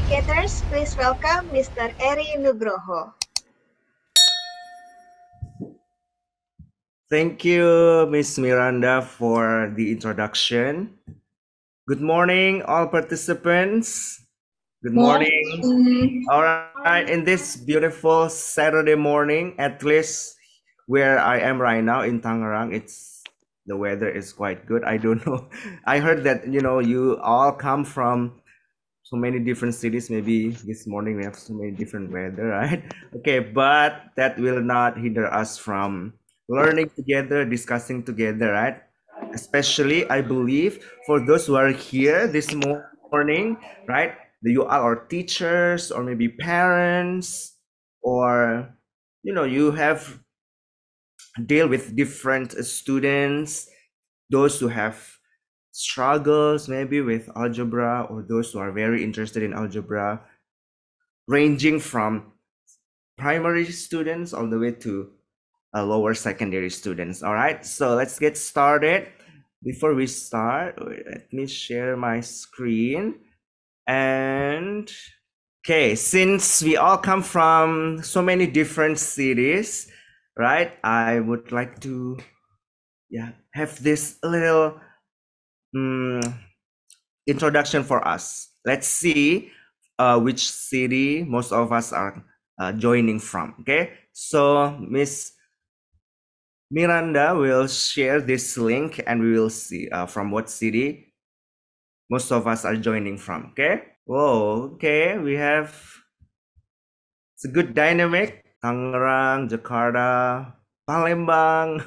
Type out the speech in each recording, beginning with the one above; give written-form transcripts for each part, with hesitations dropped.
educators, please welcome Mr. Eri Nugroho. Thank you, Miss Miranda, for the introduction. Good morning, all participants. Good morning. All right, in this beautiful Saturday morning, at least where I am right now in Tangerang, the weather is quite good. I don't know. I heard that you all come from so many different cities. Maybe this morning we have so many different weather, right? Okay, but that will not hinder us from learning together, discussing together, right? Especially, I believe, for those who are here this morning, right? You are our teachers or maybe parents, or you have deal with different students, those who have struggles maybe with algebra, or those who are very interested in algebra, ranging from primary students all the way to lower secondary students. All right, so let's get started. Before we start, let me share my screen. And okay, since we all come from so many different cities, right, I would like to have this little introduction for us. Let's see which city most of us are joining from. Okay, so Miss Miranda will share this link and we will see from what city most of us are joining from. Okay. Whoa. Okay. It's a good dynamic. Tangerang, Jakarta, Palembang.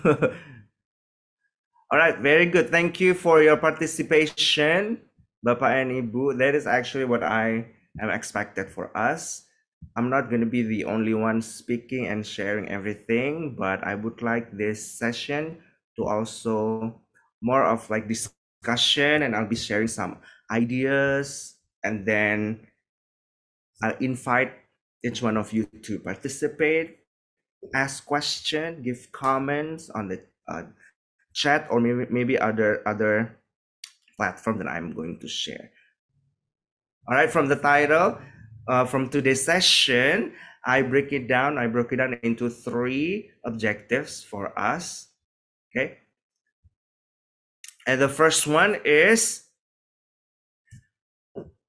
All right. Very good. Thank you for your participation, Bapak and Ibu. That is actually what I am expected for us. I'm not going to be the only one speaking and sharing everything, but I would like this session to also more of like discussion, and I'll be sharing some ideas, and then I'll invite each one of you to participate, ask questions, give comments on the chat, or maybe other platform that I'm going to share. All right, from the title, from today's session, I broke it down into 3 objectives for us. Okay. And the first one is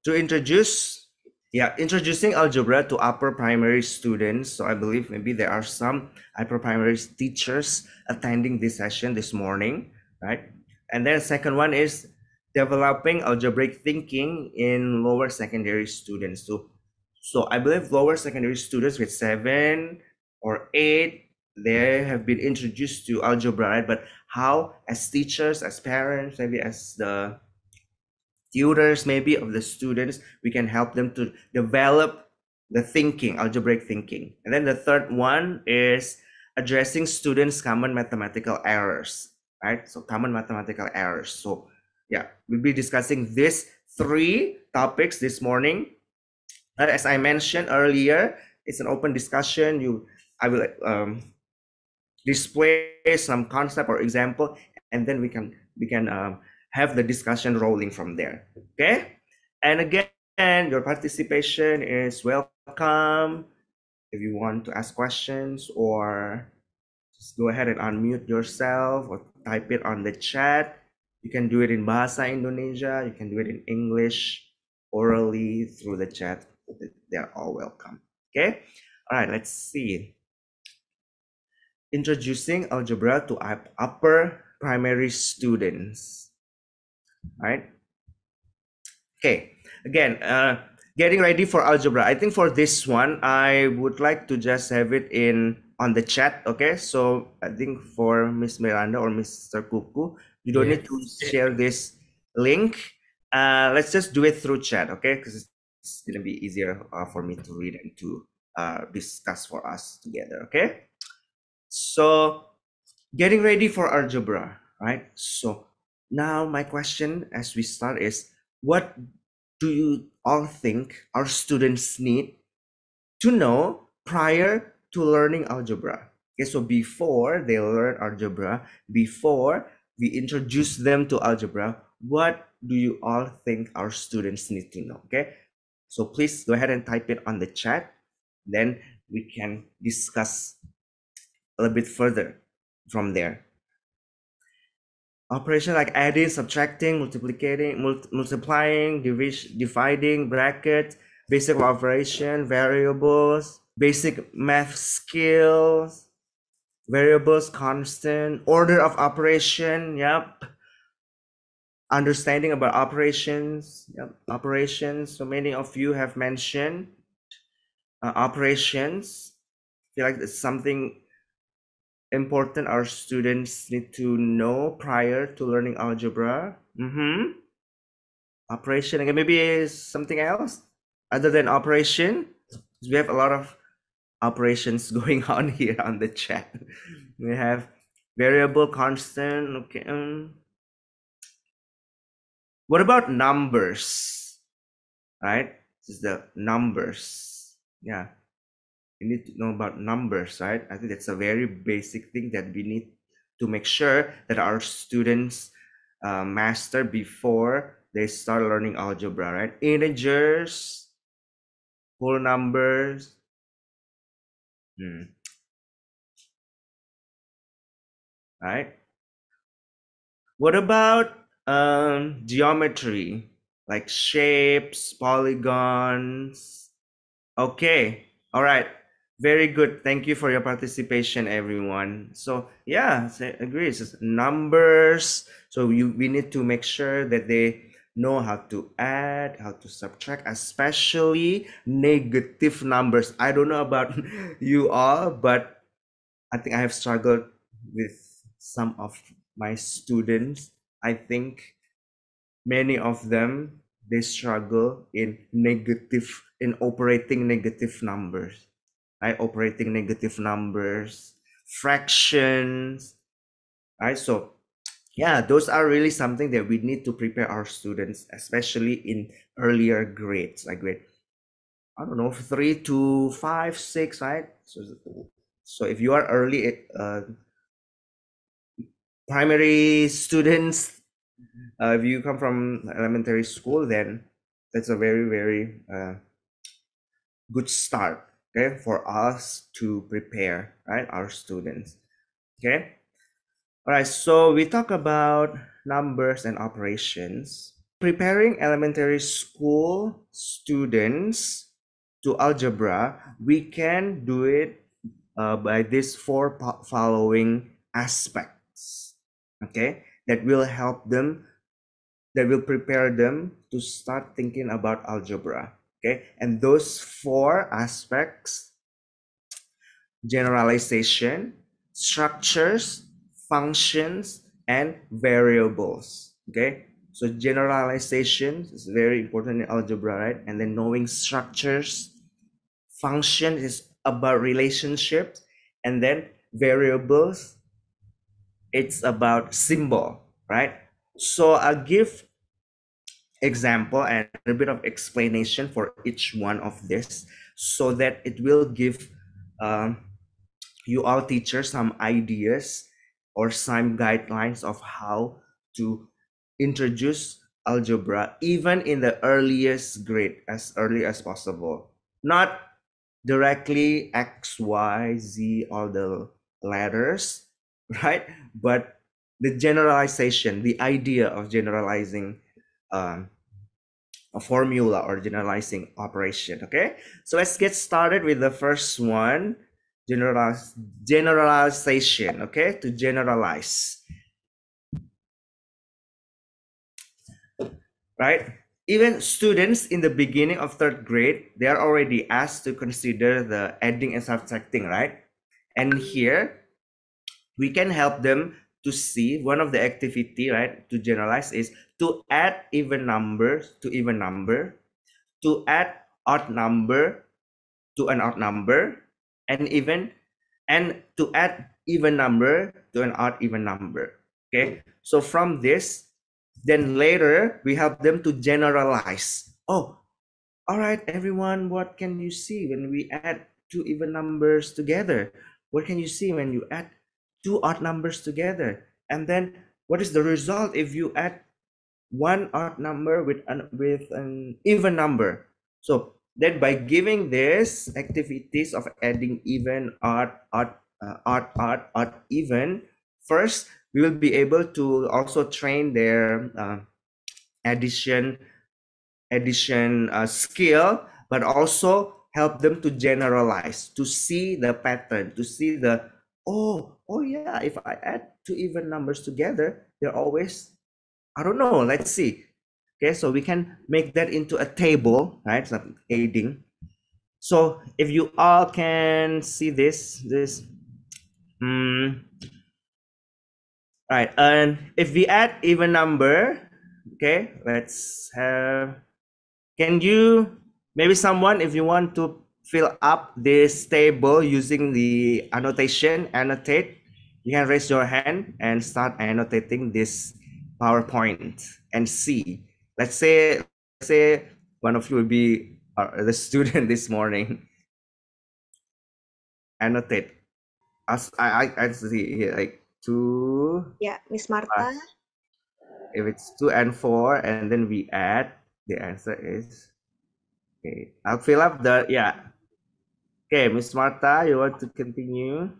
to introducing algebra to upper primary students. So I believe maybe there are some upper primary teachers attending this session this morning, right? And then second one is developing algebraic thinking in lower secondary students. So I believe lower secondary students with 7 or 8, they have been introduced to algebra, right? But how, as teachers, as parents, maybe as the tutors maybe of the students, we can help them to develop the thinking, algebraic thinking. And then the third one is addressing students' common mathematical errors, right? So common mathematical errors. So yeah, we'll be discussing these 3 topics this morning. As I mentioned earlier, it's an open discussion. I will display some concept or example, and then we can have the discussion rolling from there. Okay, and again, your participation is welcome. If you want to ask questions, or just go ahead and unmute yourself or type it on the chat. You can do it in Bahasa Indonesia, you can do it in English, orally through the chat. They're all welcome. Okay, all right, let's see. Introducing algebra to upper primary students. All right. Okay. Again, getting ready for algebra. I think for this one, I would like to just have it on the chat. Okay. So I think for Miss Miranda or Mr. Kuku, you don't need to share this link. Let's just do it through chat. Okay, because it's gonna be easier for me to read and to discuss for us together. Okay. So getting ready for algebra, right? So now my question as we start is, what do you all think our students need to know prior to learning algebra? Okay, so before they learn algebra, before we introduce them to algebra, what do you all think our students need to know? Okay, So please go ahead and type it on the chat. Then we can discuss a little bit further from there. Operation like adding, subtracting, multiplying, dividing, bracket, basic operation, variables, basic math skills, variables, constant, order of operation, yep. Understanding about operations, yep. Operations. So many of you have mentioned operations. I feel like it's something important our students need to know prior to learning algebra. Operation again, maybe is something else other than operation. We have a lot of operations going on here on the chat. We have variable, constant. Okay. What about numbers? Right? This is the numbers. Yeah. You need to know about numbers, right? I think that's a very basic thing that we need to make sure that our students master before they start learning algebra, right? Integers, whole numbers. Right? What about geometry, like shapes, polygons? Okay, all right, very good. Thank you for your participation, everyone. So yeah, I agree. It's just numbers. So we need to make sure that they know how to add, how to subtract, especially negative numbers. I don't know about you all, but I think I have struggled with some of my students. I think many of them, they struggle in operating negative numbers, right? Operating negative numbers, fractions, right? So yeah, those are really something that we need to prepare our students, especially in earlier grades, like grade, I don't know, 3 to 5, 6, right? So if you are early primary students, if you come from elementary school, then that's a very, very good start, okay, for us to prepare, right, our students. Okay. All right. So we talk about numbers and operations. Preparing elementary school students to algebra, we can do it by these four following aspects, okay, that will help them, that will prepare them to start thinking about algebra, okay. And those four aspects: generalization, structures, functions, and variables, okay. So generalization is very important in algebra, right? And then knowing structures, function is about relationships, and then variables, it's about symbol, right? So I'll give example and a bit of explanation for each one of this, so that it will give you all teachers some ideas or some guidelines of how to introduce algebra even in the earliest grade, as early as possible. Not directly X, Y, Z, all the letters, right? But the generalization, the idea of generalizing a formula or generalizing operation, okay? So let's get started with the first one, generalization, okay? To generalize, right? Even students in the beginning of third grade, they are already asked to consider the adding and subtracting, right? And here we can help them to see one of the activity, right, to generalize is to add even numbers to even number, to add odd number to an odd number, and to add even number to an odd even number. Okay, so from this, then later we help them to generalize. Oh, all right, everyone, what can you see when we add two even numbers together? What can you see when you add two odd numbers together? And then what is the result if you add one odd number with an even number? So then by giving this activities of adding even, odd, even, first we will be able to also train their addition skill, but also help them to generalize, to see the pattern, to see the, oh yeah, if I add two even numbers together, they're always, I don't know, let's see. Okay, so we can make that into a table, right? So aiding. So if you all can see this, right, and if we add even number, okay, let's have, can you, maybe someone, if you want to fill up this table using the annotation, annotate, you can raise your hand and start annotating this PowerPoint and see. Let's say one of you will be the student this morning. Annotate. As I see here, like 2 Ya, Miss Marta. if it's 2 and 4, and then we add, the answer is, okay, I'll fill up the, yeah. Okay, Miss Marta, you want to continue?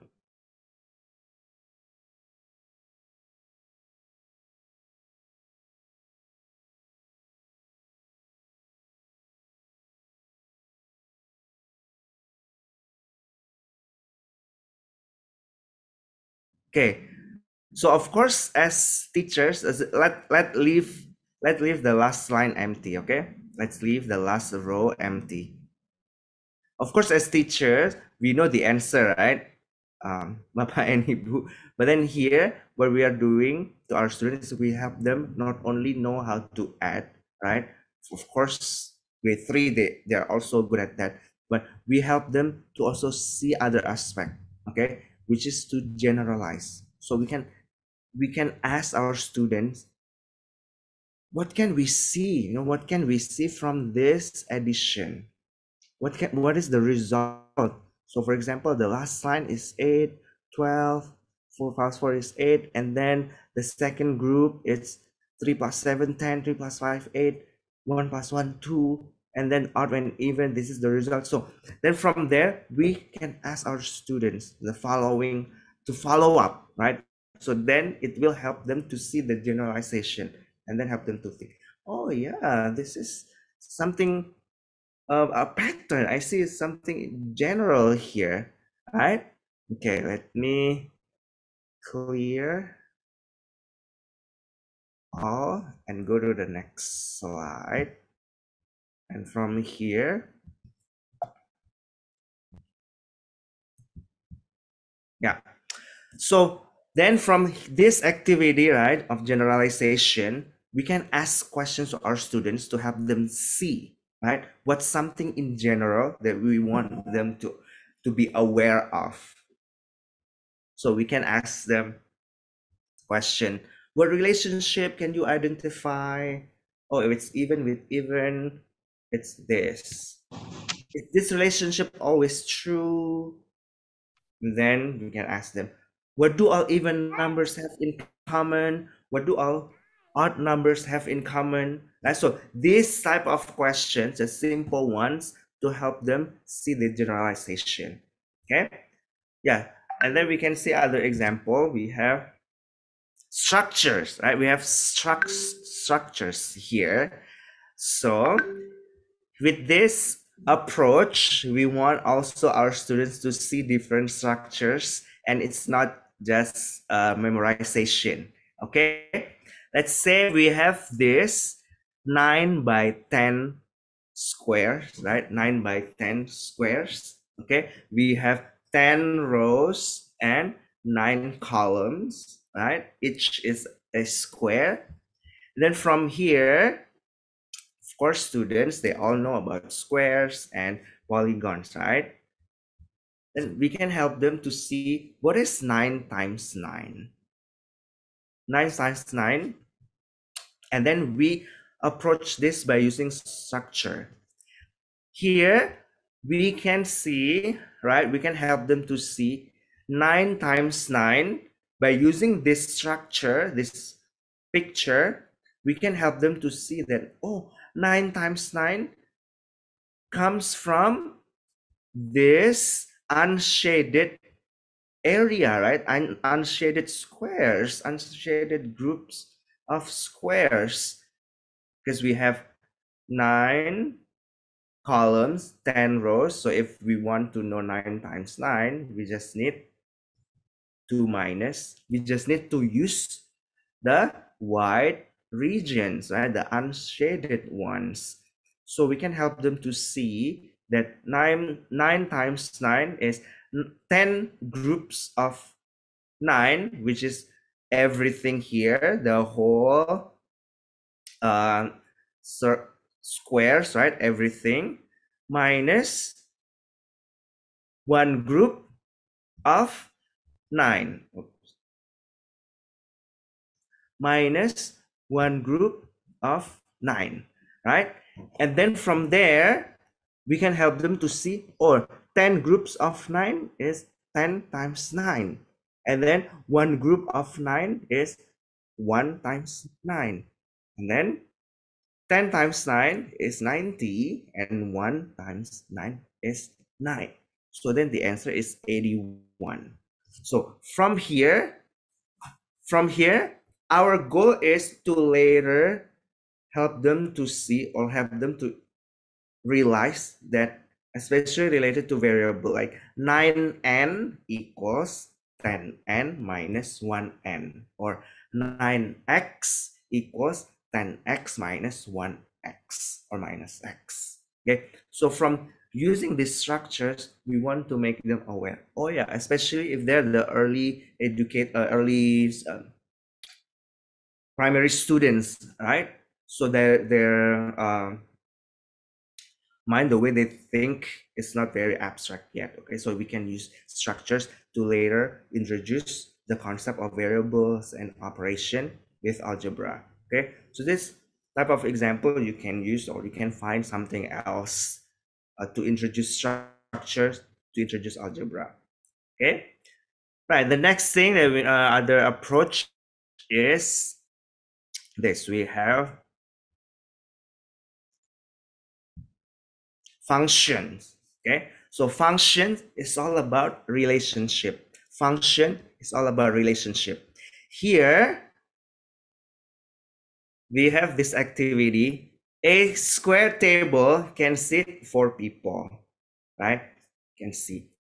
Okay, so of course, as teachers, let leave the last line empty. Okay, let's leave the last row empty. Of course, as teachers, we know the answer, right? Bapak and Ibu. But then here, what we are doing to our students, we help them not only know how to add, right? Of course, grade 3, they're also good at that. But we help them to also see other aspect, okay? Which is to generalize. So we can ask our students, what can we see? What can we see from this addition? What is the result? So for example, the last line is 8, 12, 4 plus 4 is 8, and then the second group is 3 plus 7, 10, 3 plus 5, 8, 1 plus 1, 2, and then odd and even, this is the result. So then from there, we can ask our students the following to follow up, right? So then it will help them to see the generalization and then help them to think, oh yeah, this is something, a pattern. I see something general here, right? Okay, let me clear all and go to the next slide. And from here, yeah. So then from this activity, right, of generalization, we can ask questions to our students to help them see, right, what's something in general that we want them to be aware of. So we can ask them question, what relationship can you identify? Oh, if it's even with even, it's this. Is this relationship always true? Then we can ask them, what do all even numbers have in common? What do all odd numbers have in common? Right? So this type of questions, the simple ones, to help them see the generalization. Okay, yeah. And then we can see other example. We have structures, right? We have structures here. So with this approach, we want also our students to see different structures, and it's not just memorization. Okay, let's say we have this 9 by 10 squares, right? 9 by 10 squares. Okay, we have 10 rows and 9 columns, right? Each is a square. Then from here, of course, students, they all know about squares and polygons, right? Then we can help them to see what is 9 times 9. 9 times 9. And then we approach this by using structure. Here, we can see, right? We can help them to see 9 times 9 by using this structure, this picture. We can help them to see that, oh, 9 times 9, comes from this unshaded area, right? Unshaded squares, unshaded groups of squares, because we have 9 columns, 10 rows. So if we want to know 9 times 9, we just need we just need to use the white regions, right? The unshaded ones. So we can help them to see that 9 times 9 is 10 groups of 9, which is everything here, the whole squares, right? Everything, minus one group of 9. Minus one group of 9, right? And then from there, we can help them to see, or 10 groups of 9 is 10 times 9. And then one group of 9 is 1 times 9. And then 10 times 9 is 90, and 1 times 9 is 9. So then the answer is 81. So from here, our goal is to later help them to see, or help them to realize that, especially related to variable, like 9n equals 10n minus 1n, or 9x equals 10x minus 1x, or minus x. Okay, so from using these structures, we want to make them aware. Oh yeah, especially if they're the early primary students, right? So their mind, the way they think, is not very abstract yet. Okay, so we can use structures to later introduce the concept of variables and operation with algebra. Okay, so this type of example you can use, or you can find something else to introduce structures, to introduce algebra. Okay, right. The next thing that other approach is this. We have functions. Okay, so function is all about relationship. Function is all about relationship. Here we have this activity. A square table can sit 4 people, right? You can see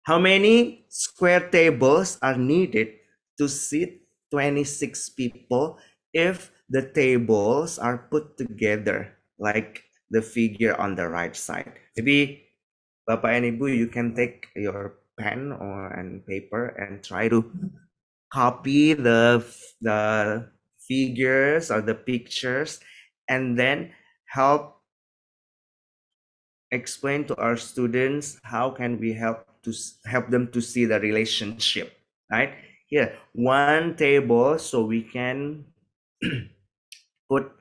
how many square tables are needed to sit 26 people if the tables are put together like the figure on the right side. Maybe Bapak and Ibu, you can take your pen and paper and try to copy the figures or the pictures, and then help explain to our students how can we help them to see the relationship, right? Here, one table, so we can put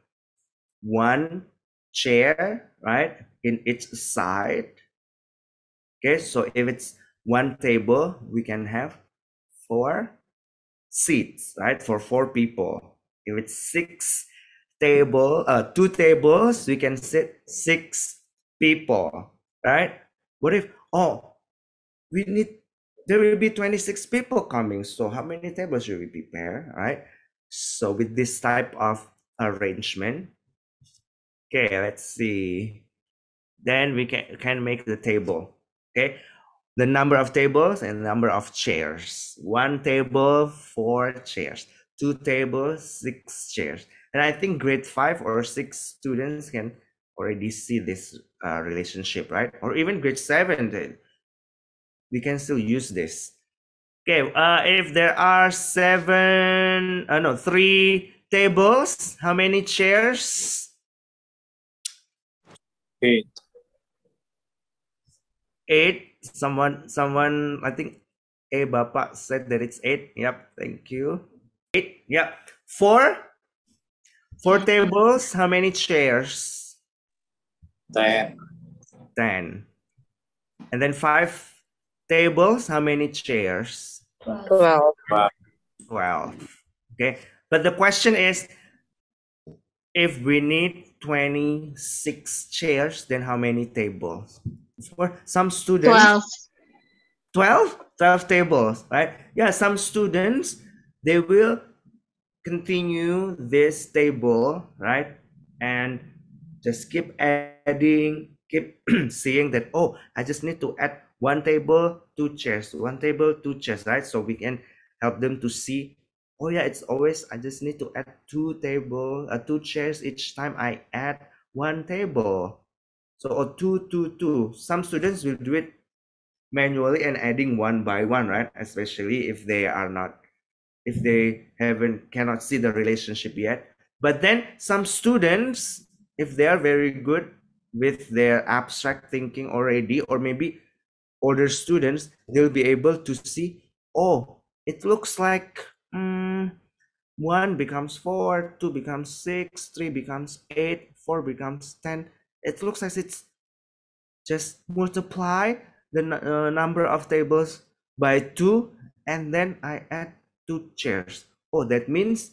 one chair, right, in each side. Okay, so if it's one table, we can have 4 seats, right, for 4 people. If it's 2 tables, we can sit 6 people, right? What if, there will be 26 people coming, so how many tables should we prepare, right? So with this type of arrangement, okay, let's see, then we can make the table. Okay, the number of tables and the number of chairs. 1 table, 4 chairs. 2 tables, 6 chairs. And I think grade 5 or 6 students can already see this relationship, right? Or even grade 7, we can still use this. Okay, if there are 3 tables, how many chairs? 8. 8. Someone, I think Bapak said that it's 8. Yep, thank you. 8. Yep. 4 tables, how many chairs? 10. 10. And then 5 tables, how many chairs? 12. 12. Okay, but the question is, if we need 26 chairs, then how many tables? For some students, 12. 12 tables, right? Yeah, some students, they will continue this table, right? And just keep adding, keep seeing that, oh, I just need to add one table, two chairs, one table, two chairs, right? So we can help them to see, oh yeah, it's always, I just need to add two chairs each time I add one table. So, or two. Some students will do it manually and adding one by one, right? Especially if they are not, if they cannot see the relationship yet. But then some students, if they are very good with their abstract thinking already, or maybe older students, they'll be able to see, oh, it looks like one becomes four, two becomes six, three becomes eight, four becomes 10. It looks like it's just multiply the number of tables by 2, and then I add 2 chairs. Oh, that means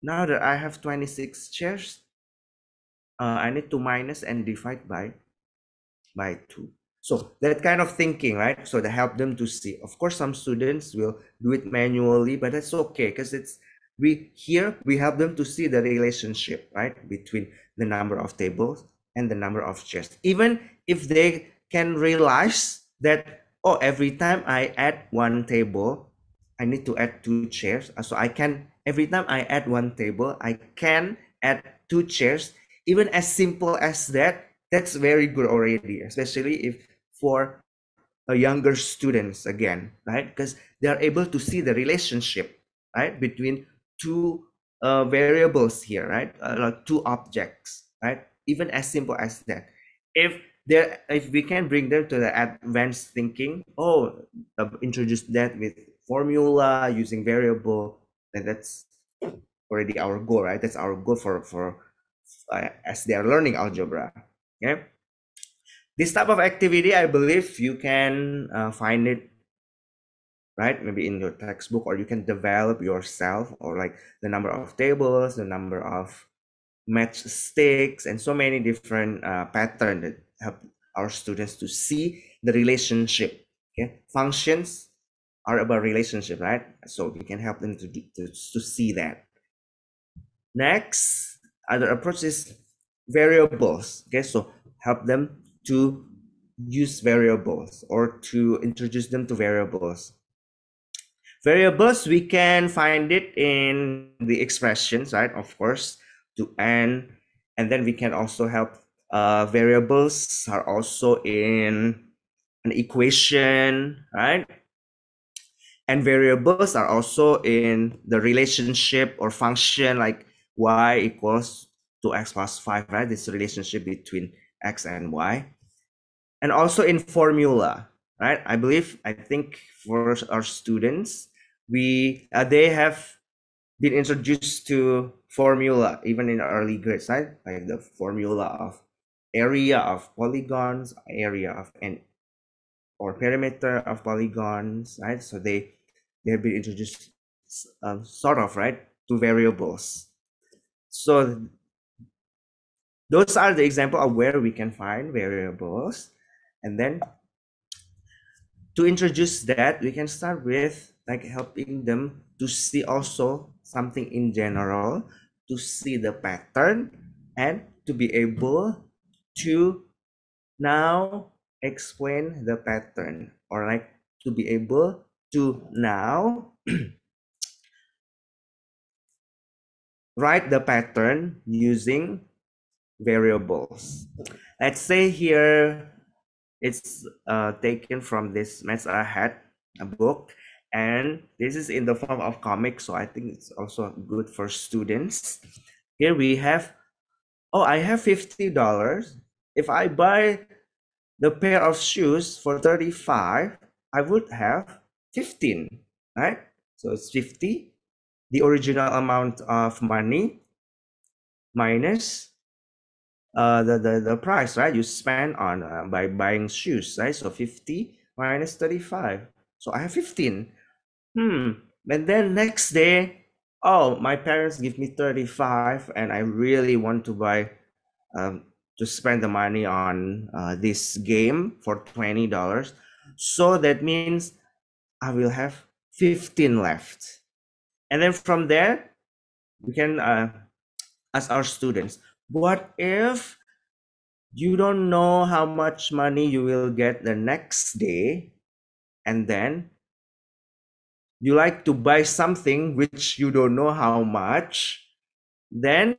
now that I have 26 chairs, I need to minus and divide by 2. So that kind of thinking, right? So to help them to see. Of course, some students will do it manually, but that's okay, because we help them to see the relationship, right, between the number of tables and the number of chairs. Even if they can realize that, oh, every time I add one table, I need to add 2 chairs. So I can, every time I add one table, I can add 2 chairs. Even as simple as that, that's very good already, especially if for younger students again, right? Because they are able to see the relationship, right, between two variables here, right? Like 2 objects, right? Even as simple as that. If we can bring them to the advanced thinking, introduce that with formula using variable, then that's already our goal, right? That's our goal for as they are learning algebra. Okay, this type of activity, I believe you can find it, right, maybe in your textbook, or you can develop yourself, or like the number of tables, the number of matchsticks, and so many different patterns that help our students to see the relationship. Okay, functions are about relationship, right? So we can help them to see that. Next, other approach is variables. Okay, so help them to use variables, or to introduce them to variables. Variables, we can find it in the expressions, right? Of course, to n, and then we can also help variables are also in an equation, right? And variables are also in the relationship or function, like y equals to x plus 5, right? This relationship between x and y. And also in formula, right? I think for our students, they have been introduced to formula even in early grades, right? Like the formula of area of polygons, area of or perimeter of polygons, right? So they have been introduced sort of, right, to variables. So those are the example of where we can find variables. And then to introduce that, we can start with like helping them to see also something in general, to see the pattern, and to be able to now explain the pattern, or like to be able to now write the pattern using variables. Let's say here it's taken from this Maths Ahead, a book, and this is in the form of comic, so I think it's also good for students. Here we have, oh, I have $50. If I buy the pair of shoes for 35, I would have 15, right? So it's 50, the original amount of money, minus the price, right, you spend on by buying shoes, right? So 50 minus 35, so I have 15. And then next day, oh, my parents give me 35 and I really want to buy to spend the money on this game for $20. So that means I will have 15 left. And then from there, we can ask our students, what if you don't know how much money you will get the next day, and then you like to buy something which you don't know how much, then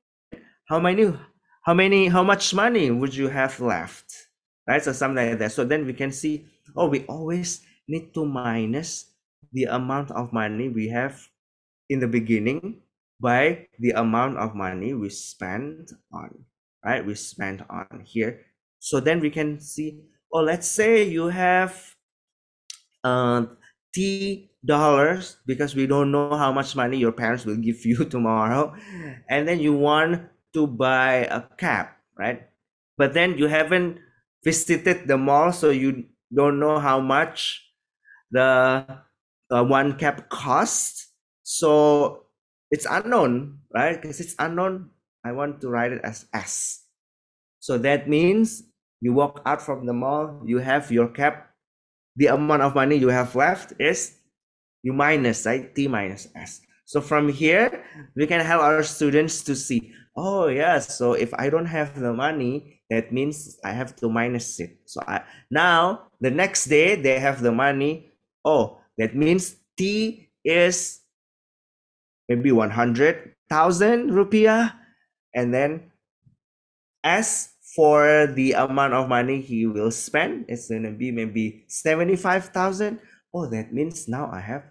how much money would you have left, right? So something like that. So then we can see, oh, we always need to minus the amount of money we have in the beginning by the amount of money we spent on, right? We spent on here. So then we can see, oh, let's say you have $T because we don't know how much money your parents will give you tomorrow, and then you want to buy a cap, right? But then you haven't visited the mall, so you don't know how much the one cap costs. So it's unknown, right? Because it's unknown, I want to write it as S. So that means you walk out from the mall, you have your cap, the amount of money you have left is you minus, right? T minus S. So from here, we can help our students to see, oh yes, so if I don't have the money, that means I have to minus it. So now the next day they have the money. Oh, that means T is maybe 100,000 rupiah, and then S for the amount of money he will spend, it's gonna be maybe 75,000. Oh, that means now I have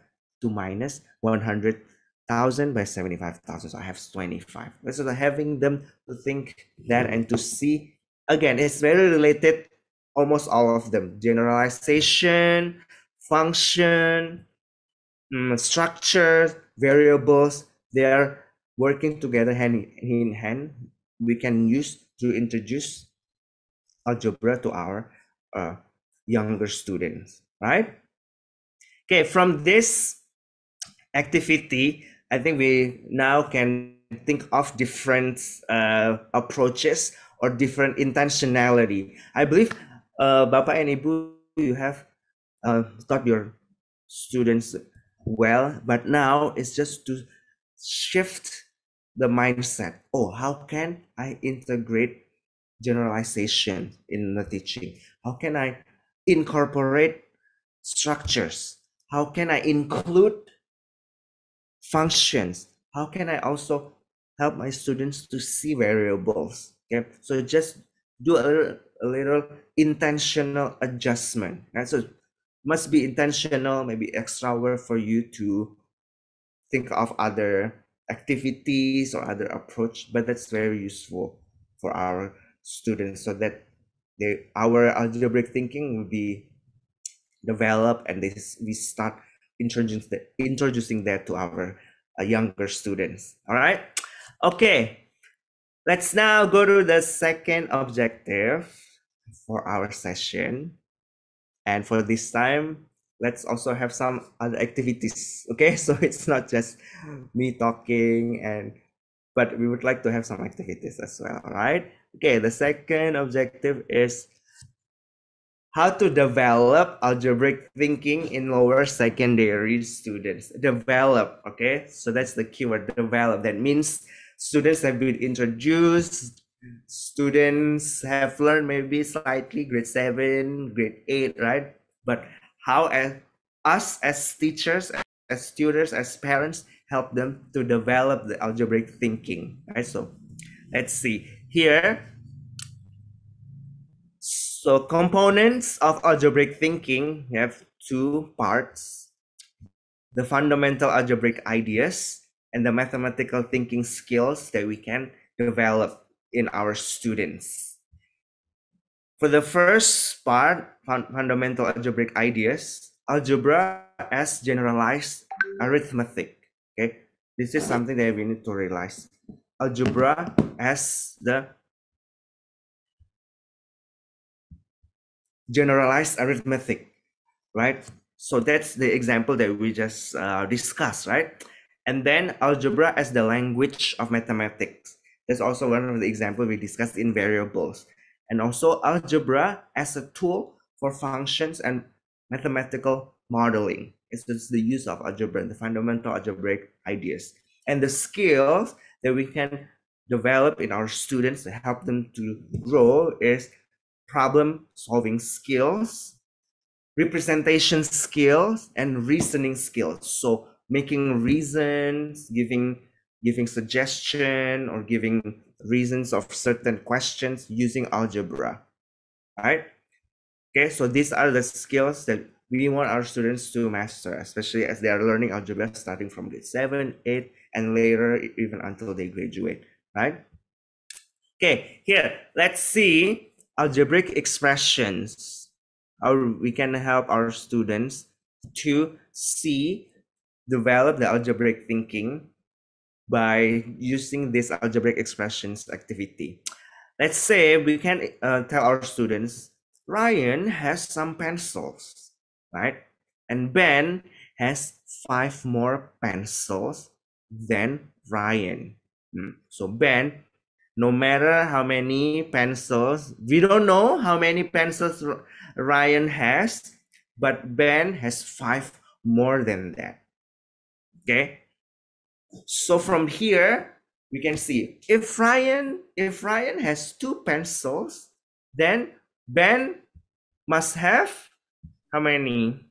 to minus 100,000 by 75,000. So I have 25. So having them to think that and to see, again, it's very related, almost all of them. Generalization, function, structures, variables, they are working together hand in hand. We can use to introduce algebra to our younger students, right? Okay, from this activity, I think we now can think of different approaches or different intentionality. I believe Bapak and Ibu, you have taught your students well, but now it's just to shift the mindset. Oh, how can I integrate generalization in the teaching? How can I incorporate structures? How can I include functions? How can I also help my students to see variables? Okay, so just do a little intentional adjustment. Right? So must be intentional, maybe extra work for you to think of other activities or other approach, but that's very useful for our students so that our algebraic thinking will be developed, and we start introducing that to our younger students. All right, okay, let's now go to the second objective for our session. And for this time, let's also have some other activities. Okay, so it's not just me talking, but we would like to have some activities as well. All right. Okay, the second objective is how to develop algebraic thinking in lower secondary students. Develop. Okay, so that's the keyword, develop. That means students have been introduced, students have learned maybe slightly grade 7, grade 8, right? But how us as teachers, as tutors, as parents, help them to develop the algebraic thinking, right? So let's see here. So components of algebraic thinking, you have two parts: the fundamental algebraic ideas and the mathematical thinking skills that we can develop in our students. For the first part, fundamental algebraic ideas, algebra as generalized arithmetic. Okay, this is something that we need to realize. Algebra as the generalized arithmetic, right? So that's the example that we just discussed, right? And then algebra as the language of mathematics. That's also one of the examples we discussed in variables. And also algebra as a tool for functions and mathematical modeling. It's just the use of algebra and the fundamental algebraic ideas. And the skills that we can develop in our students to help them to grow is problem solving skills, representation skills, and reasoning skills. So making reasons, giving suggestion, or giving reasons of certain questions using algebra. Right? Okay, so these are the skills that we want our students to master, especially as they are learning algebra starting from grade 7, 8, and later even until they graduate, right? Okay, here, let's see algebraic expressions. How we can help our students to develop the algebraic thinking by using this algebraic expressions activity. Let's say we can tell our students, Ryan has some pencils, right? And Ben has 5 more pencils than Ryan. So Ben, no matter how many pencils, we don't know how many pencils Ryan has, but Ben has 5 more than that. Okay? So from here, we can see if Ryan has 2 pencils, then Ben must have how many?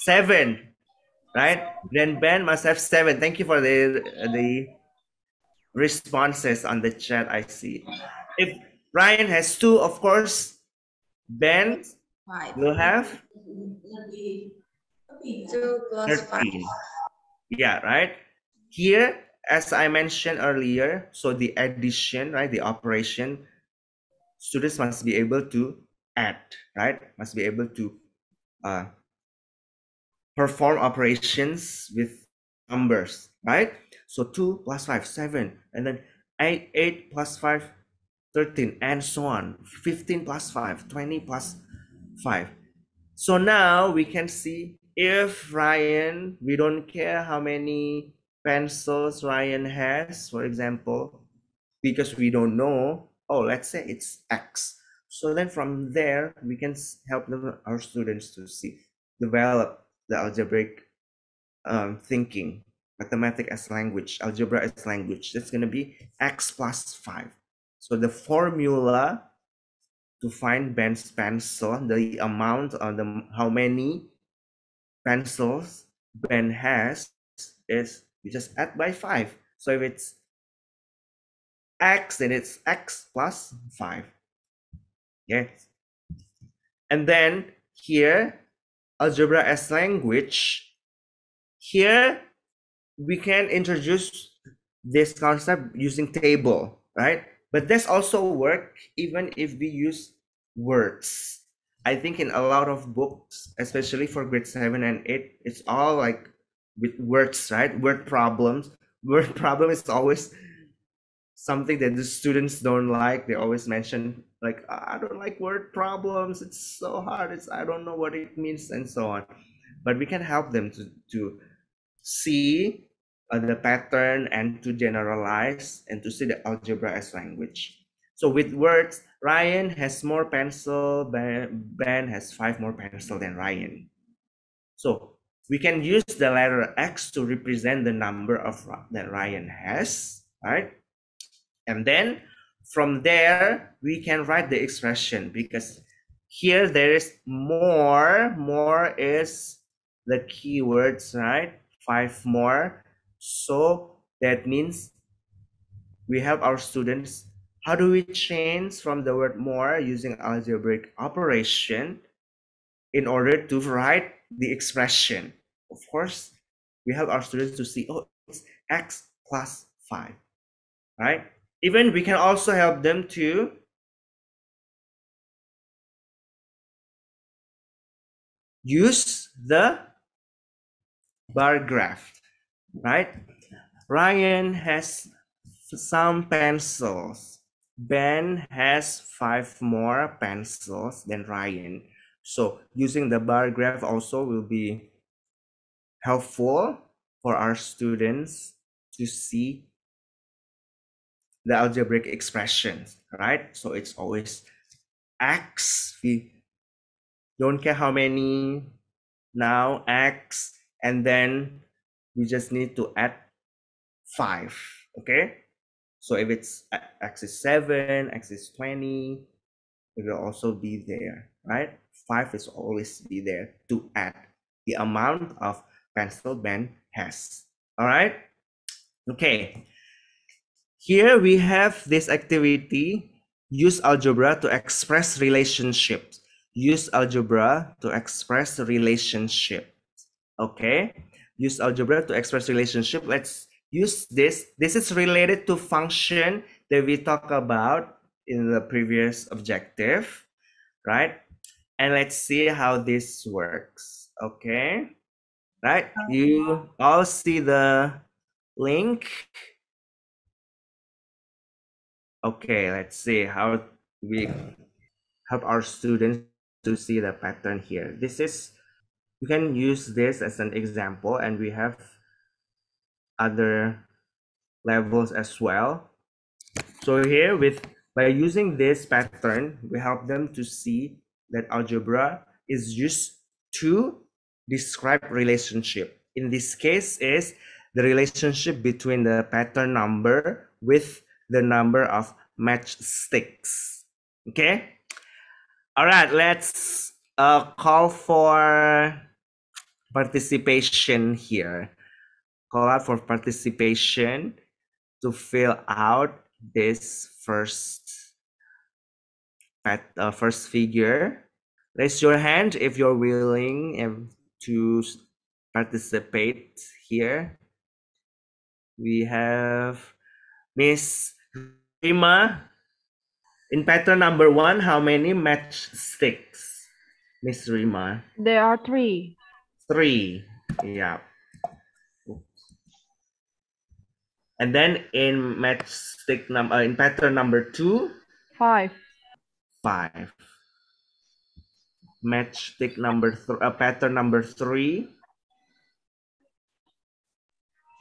7, right? Then Ben must have 7. Thank you for the responses on the chat. I see. If Ryan has 2, of course, Ben will have 2 plus 5. 13. Yeah, right? Here, as I mentioned earlier, so the addition, right, the operation, students must be able to add, right? Must be able to perform operations with numbers, right? So 2 plus 5, 7, and then 8 plus 5, 13, and so on. 15 plus 5, 20 plus 5. So now we can see if Ryan, we don't care how many pencils Ryan has, for example, because we don't know, oh, let's say it's X. So then from there, we can help our students to develop the algebraic thinking, mathematics as language, algebra as language. That's going to be X plus 5. So the formula to find Ben's pencil, the amount of how many pencils Ben has is we just add by 5. So if it's X, then it's X plus 5. Yes. And then here, algebra as language, here we can introduce this concept using table, right? But this also work even if we use words. I think in a lot of books, especially for grade 7 and 8, it's all like with words, right? Word problems. Word problem is always something that the students don't like. They always mention like, I don't like word problems. It's so hard. I don't know what it means and so on. But we can help them to see the pattern and to generalize and to see the algebra as language. So with words, Ryan has more pencil, Ben has 5 more pencil than Ryan. So we can use the letter X to represent the number that Ryan has, right? And then from there, we can write the expression because here there is more. More is the keywords, right? 5 more. So that means we help our students. How do we change from the word more using algebraic operation in order to write the expression? Of course, we help our students to see, oh, it's X plus 5, right? Even we can also help them to use the bar graph, right? Ryan has some pencils. Ben has 5 more pencils than Ryan. So using the bar graph also will be helpful for our students to see the algebraic expressions, right? So it's always x, we don't care how many, now x, and then we just need to add 5, okay? So if it's x is 7, x is 20, it will also be there, right? 5 is always be there to add the amount of pencil Ben has. All right? Okay. Here we have this activity, use algebra to express relationships. Use algebra to express relationship. Okay? Use algebra to express relationship. Let's use this. This is related to function that we talked about in the previous objective, right? And let's see how this works. Okay? Right? You all see the link? Okay, let's see how we help our students to see the pattern here. This is, you can use this as an example, and we have other levels as well. So here by using this pattern, we help them to see that algebra is used to describe relationship. In this case is the relationship between the pattern number with the number of matchsticks. Okay. All right. Let's call for participation here. Call out for participation to fill out this first figure. Raise your hand if you're willing to participate here. We have Miss Rima. In pattern number 1, how many matchsticks, Miss Rima? There are 3. 3. Yeah. And then in in pattern number 2, 5. 5. Matchstick number pattern number 3,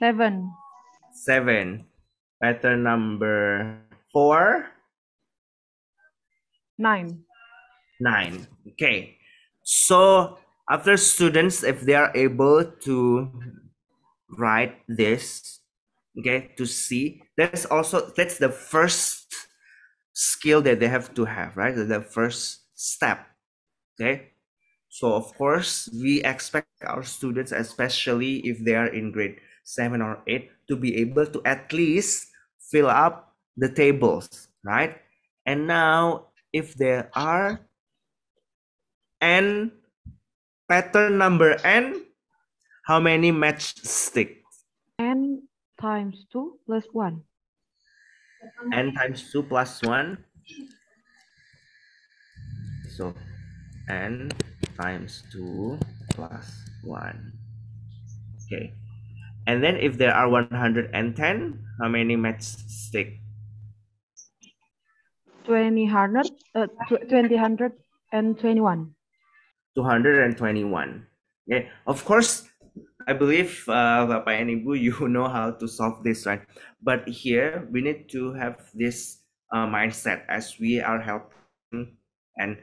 7. 7. Pattern number 4, 9. 9. Okay. So after students, if they are able to write this, okay, to see, that's the first skill that they have to have, right? The first step. Okay. So of course, we expect our students, especially if they are in grade 7 or 8, to be able to at least fill up the tables, right? And now, if there are n, pattern number n, how many matchsticks? N times 2 plus 1. N times 2 plus 1. So n times 2 plus 1. Okay. And then if there are 110, how many matchsticks? 221. 221. Okay. Of course, I believe Bapak and Ibu, you know how to solve this, right? But here we need to have this mindset as we are helping and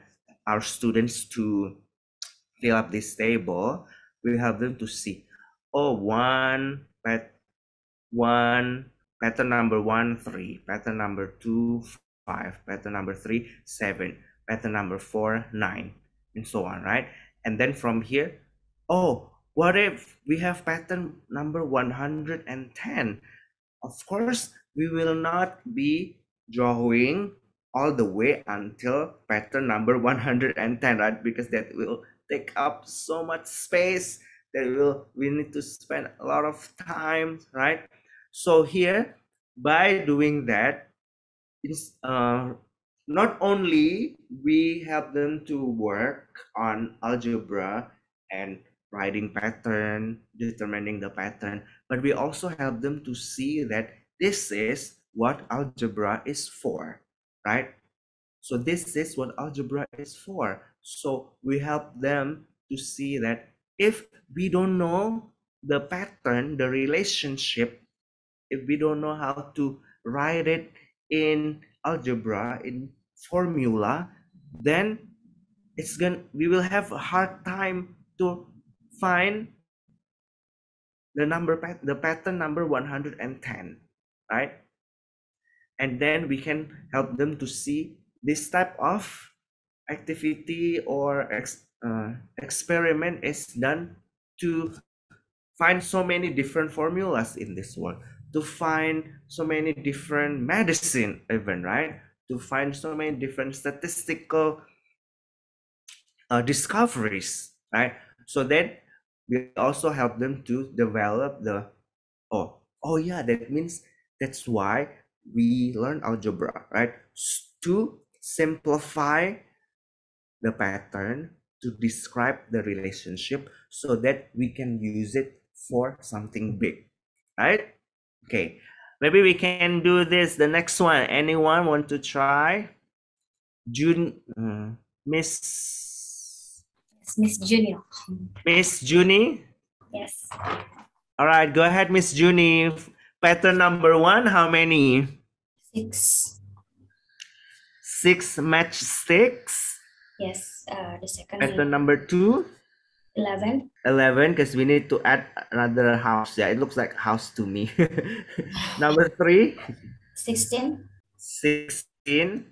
our students to fill up this table. We help them to see, oh, pattern number 1, 3, pattern number 2, 5, pattern number 3, 7, pattern number 4, 9, and so on, right? And then from here, oh, what if we have pattern number 110? Of course, we will not be drawing all the way until pattern number 110, right? Because that will take up so much space that we need to spend a lot of time, right? So here, by doing that, it's not only we help them to work on algebra and writing pattern, determining the pattern, but we also help them to see that this is what algebra is for, right? So this is what algebra is for. So we help them to see that if we don't know the pattern, the relationship, if we don't know how to write it in algebra, in formula, then we will have a hard time to find the pattern number 110, right? And then we can help them to see this type of activity or experiment is done to find so many different formulas in this world, to find so many different medicine even, right? To find so many different statistical discoveries, right? So then we also help them to develop the oh yeah, that means that's why we learn algebra, right? To simplify the pattern, to describe the relationship so that we can use it for something big, right? Okay, maybe we can do this, the next one. Anyone want to try? June, Miss Junior. Miss Junie. Yes. All right, go ahead, Miss Junie. Pattern number 1, how many? 6. 6 matchsticks. Yes. The second Pattern one. number 2. 11. 11, because we need to add another house. Yeah, it looks like house to me. Number 3. 16. 16.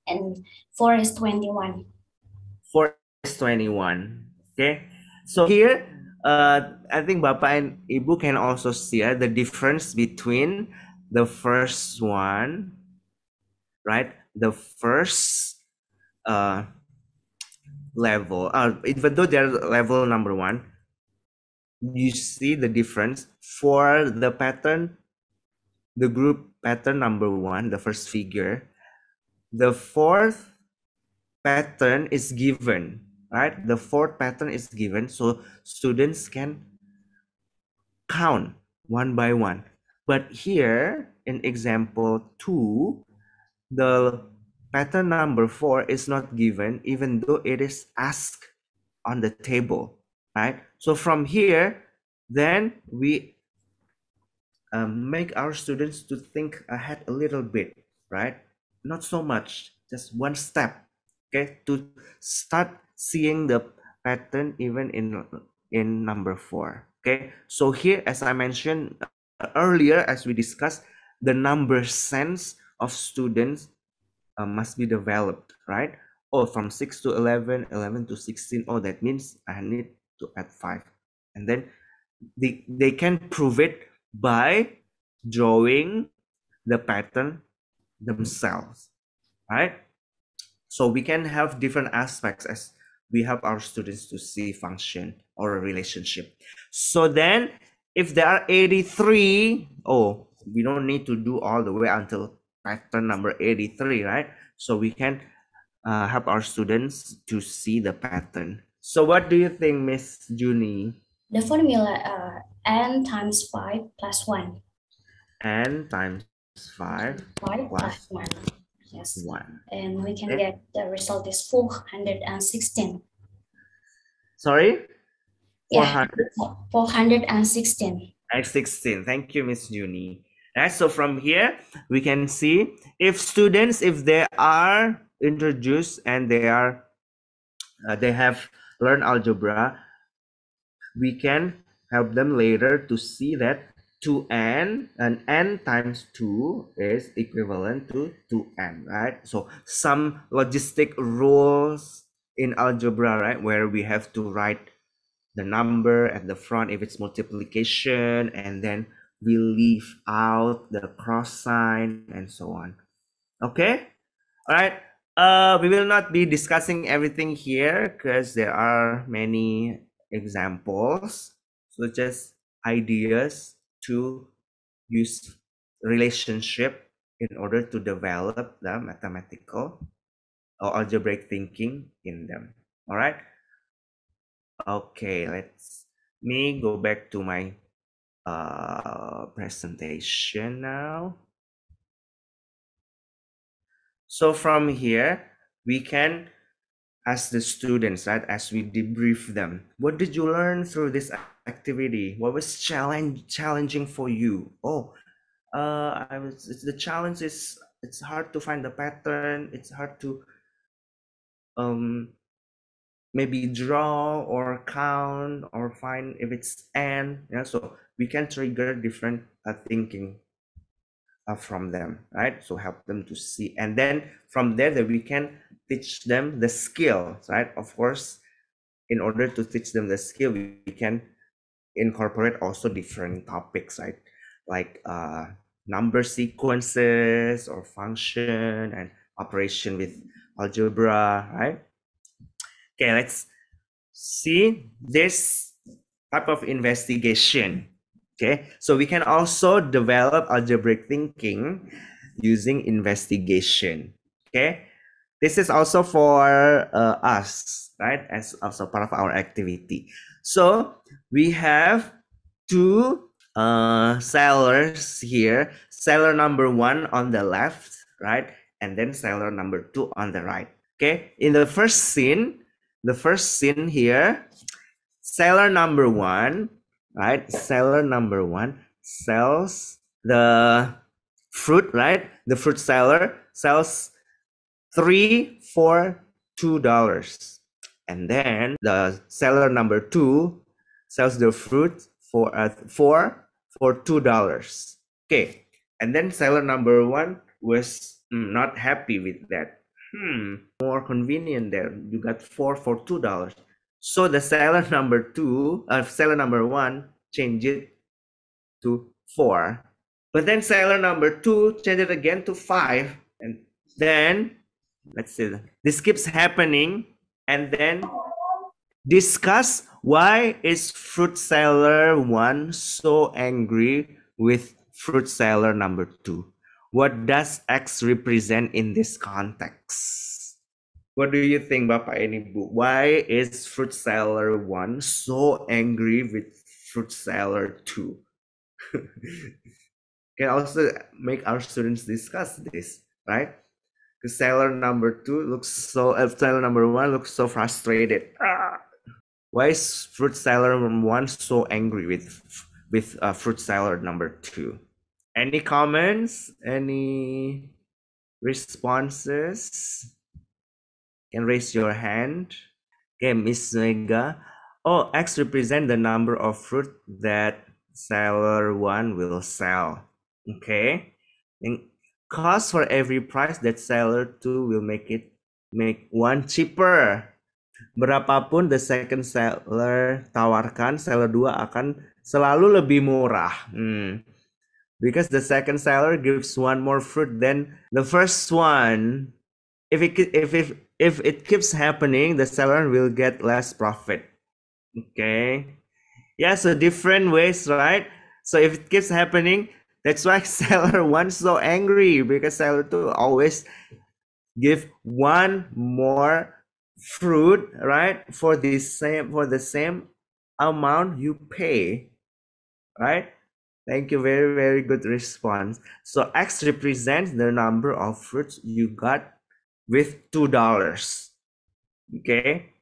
And 4 is 21. 4 is 21. Okay. So here, I think Bapak and Ibu can also see the difference between the first one, right? The first level, even though they're level number 1, you see the difference for the pattern, the group pattern number 1, the first figure. The fourth pattern is given, right? The fourth pattern is given, so students can count one by one. But here in example 2, the pattern number 4 is not given, even though it is asked on the table, right? So from here, then we make our students to think ahead a little bit, right? Not so much, just one step, okay, to start seeing the pattern even in number 4. Okay, so here, as I mentioned earlier, as we discussed, the number sense of students must be developed, right? Oh, from 6 to 11, 11 to 16, oh, that means I need to add 5. And then they can prove it by drawing the pattern themselves, right? So we can have different aspects as we help our students to see function or a relationship. So then if there are 83, oh, we don't need to do all the way until pattern number 83, right? So we can help our students to see the pattern. So what do you think, Miss Junie? The formula n times 5 plus 1. N times 5 plus 1. Yes. 1. And we can Okay. get the result is 416. Sorry? Yeah, 400? 416. 16. Thank you, Miss Junie. Right, so from here, we can see if students, if they are introduced and they have learned algebra, we can help them later to see that 2n and n times 2 is equivalent to 2n, right? So some logistic rules in algebra, right, where we have to write the number at the front if it's multiplication, and then we leave out the cross sign and so on. Okay, all right. We will not be discussing everything here because there are many examples, so just ideas to use relationship in order to develop the mathematical or algebraic thinking in them. All right. Okay, let's me go back to my presentation now. So from here, we can ask the students, right, as we debrief them, what did you learn through this activity? What was challenging for you? Oh, the challenge is it's hard to find the pattern. It's hard to maybe draw or count or find if it's and, yeah. So we can trigger different thinking from them, right? So help them to see, and then from there that we can teach them the skills, right? Of course, in order to teach them the skill, we can incorporate also different topics, right? Like number sequences or function and operation with algebra, right? Okay, let's see this type of investigation. Okay, so we can also develop algebraic thinking using investigation. Okay, this is also for us, right, as also part of our activity. So we have two sellers here, seller number 1 on the left, right, and then seller number 2 on the right. Okay, in the first scene here, seller number 1, right, seller number 1 sells the fruit, right? The fruit seller sells 3 for $2, and then the seller number 2 sells the fruit for $2. Okay, and then seller number 1 was not happy with that. More convenient there. You got 4 for $2. So the seller number 1 changed it to 4. But then seller number 2 changed it again to 5. And then, let's see, this keeps happening. And then discuss why is fruit seller 1 so angry with fruit seller number 2. What does X represent in this context? What do you think, Bapak and Ibu? Why is fruit seller 1 so angry with fruit seller 2? Can also make our students discuss this, right? Because seller number 1 looks so frustrated. Why is fruit seller 1 so angry with fruit seller number 2? Any comments? Any responses? Can raise your hand. Okay, Miss Mega. Oh, X represent the number of fruit that seller 1 will sell. Okay. And cost for every price that seller 2 will make 1 cheaper. Berapapun the second seller tawarkan, seller 2 akan selalu lebih murah. Because the second seller gives 1 more fruit than the first one. If it keeps happening, the seller will get less profit. Okay. Yeah, so different ways, right? So if it keeps happening, that's why seller 1 so angry, because seller 2 always give 1 more fruit, right, for the same amount you pay, right? Thank you. Very, very good response. So X represents the number of fruits you got with $2. Okay.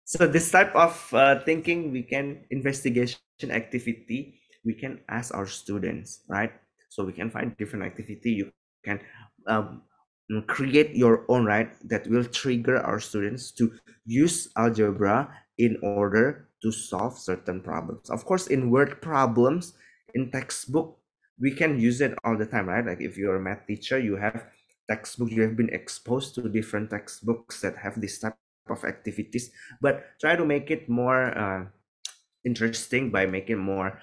So this type of thinking, investigation activity, we can ask our students, right? So we can find different activity. You can create your own, right, that will trigger our students to use algebra in order to solve certain problems. Of course, in word problems, in textbook, we can use it all the time, right? Like if you're a math teacher, you have textbook, you have been exposed to different textbooks that have this type of activities, but try to make it more interesting by making more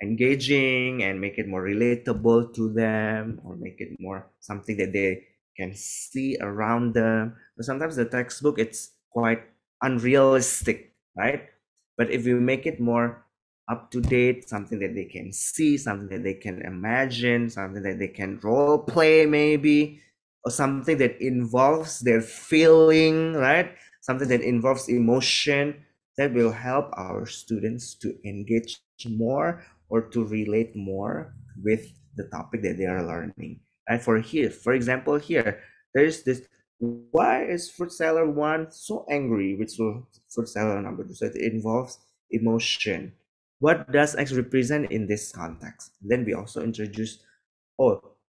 engaging and make it more relatable to them, or make it more something that they can see around them. But sometimes the textbook, it's quite unrealistic, right? But if you make it more up to date, something that they can see, something that they can imagine, something that they can role play maybe, or something that involves their feeling, right? Something that involves emotion, that will help our students to engage more or to relate more with the topic that they are learning. And for example, here, there's this, why is fruit seller 1 so angry with fruit seller number 2? So it involves emotion. What does X represent in this context? Then we also introduce,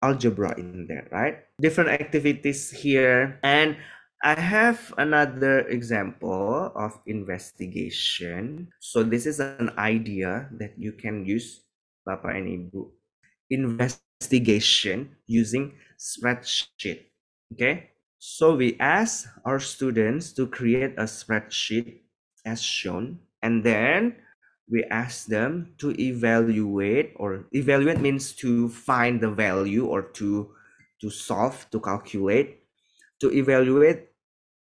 algebra in there, right? Different activities here. And I have another example of investigation. So this is an idea that you can use, Bapak and Ibu. Investigation using spreadsheet. Okay, so we ask our students to create a spreadsheet as shown, and then we ask them to evaluate, or evaluate means to find the value, or to solve, to calculate, to evaluate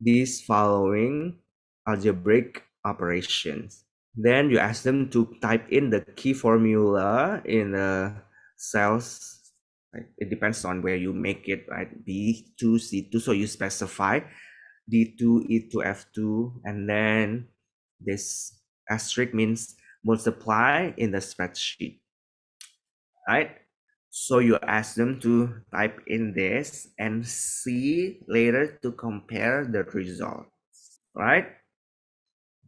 these following algebraic operations. Then you ask them to type in the key formula in the cells. Right? It depends on where you make it, right? B2, C2. So you specify D2, E2, F2, and then this asterisk means multiply in the spreadsheet, right? So you ask them to type in this and see later to compare the result, right?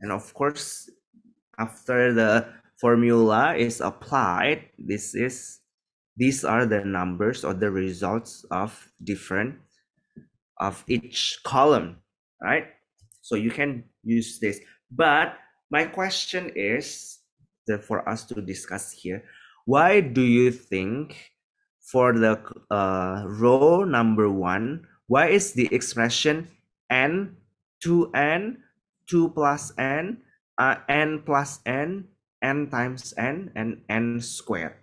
And of course, after the formula is applied, these are the numbers or the results of each column, right? So you can use this. But my question is for us to discuss here, why do you think for the row number 1, why is the expression n, 2n, 2 plus n, n plus n times n, and n squared?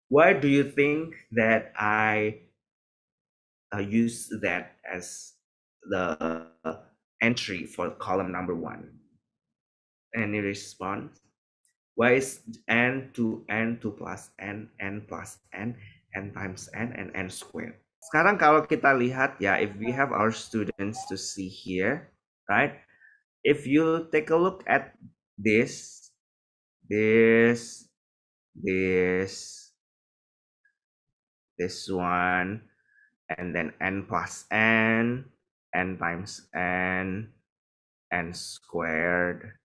Why do you think that I use that as the entry for column number 1? Any response? Why is n to n, 2 plus n plus n times n, and n squared? Sekarang kalau kita lihat ya, if we have our students to see here, right? If you take a look at this one, and then n plus n times n squared.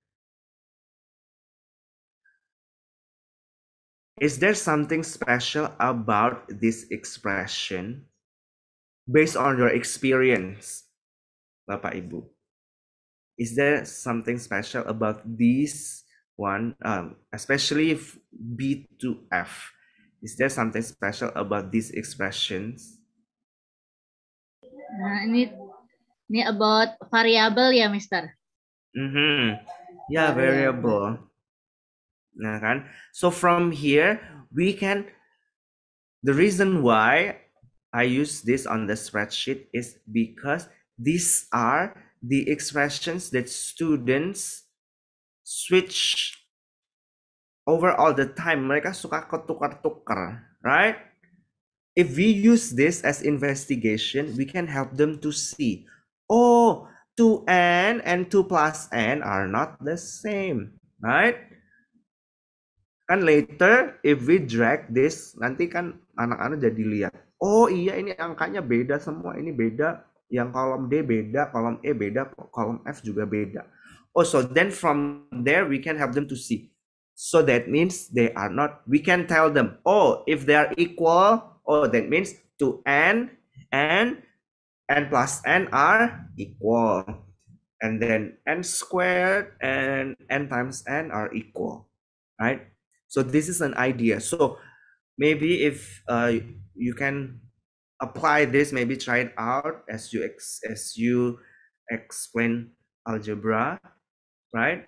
Is there something special about this expression based on your experience, Bapak Ibu? Is there something special about this one, especially if B to F? Is there something special about these expressions? Nah, ini about variable ya, Mister? Yeah, variable. Nah, kan? So from here, we can, the reason why I use this on the spreadsheet is because these are the expressions that students switch over all the time. Mereka suka ketukar-tukar, right? If we use this as investigation, we can help them to see, oh, 2n and 2 plus n are not the same, right? Kan later, if we drag this, nanti kan anak-anak jadi lihat, oh iya ini angkanya beda semua, ini beda, yang kolom D beda, kolom E beda, kolom F juga beda. Oh, so then from there we can help them to see. So that means they are not, we can tell them, oh, if they are equal, oh, that means 2n and n plus n are equal. And then n squared and n times n are equal, right? So this is an idea. So maybe if you can apply this, maybe try it out as you explain algebra, right?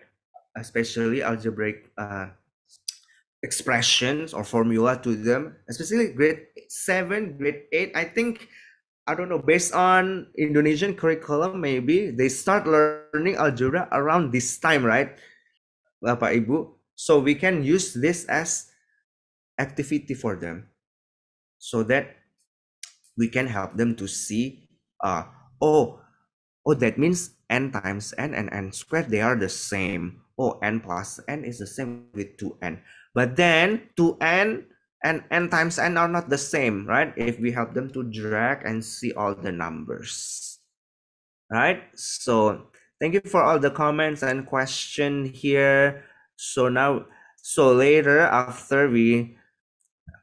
Especially algebraic expressions or formula to them, especially grade 7, grade 8. I think, I don't know, based on Indonesian curriculum, maybe they start learning algebra around this time, right, Bapak Ibu? So we can use this as activity for them, so that we can help them to see, oh, that means n times n and n squared, they are the same. Oh, n plus n is the same with 2n. But then 2n and n times n are not the same, right? If we help them to drag and see all the numbers, right? So thank you for all the comments and question here. So now, so later, after we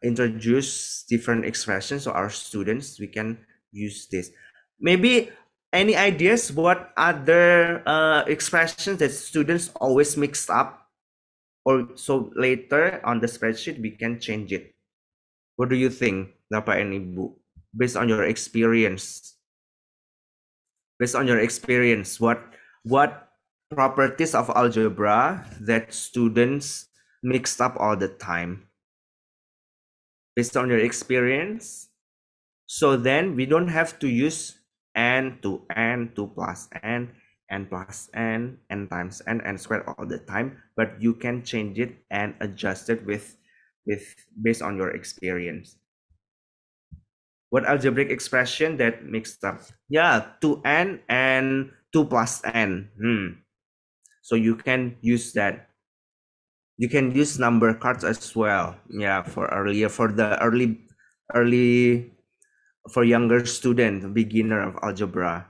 introduce different expressions so our students we can use this. Maybe any ideas what other expressions that students always mix up, or so later on the spreadsheet we can change it? What do you think, Bapak and Ibu, based on your experience? Based on your experience, what properties of algebra that students mixed up all the time? Based on your experience, so then we don't have to use n to n, 2 plus n plus n times n squared all the time, but you can change it and adjust it with based on your experience. What algebraic expression that mixed up? Yeah, 2n and 2 plus n. So you can use that. You can use number cards as well. Yeah, for earlier, for the early for younger student, beginner of algebra.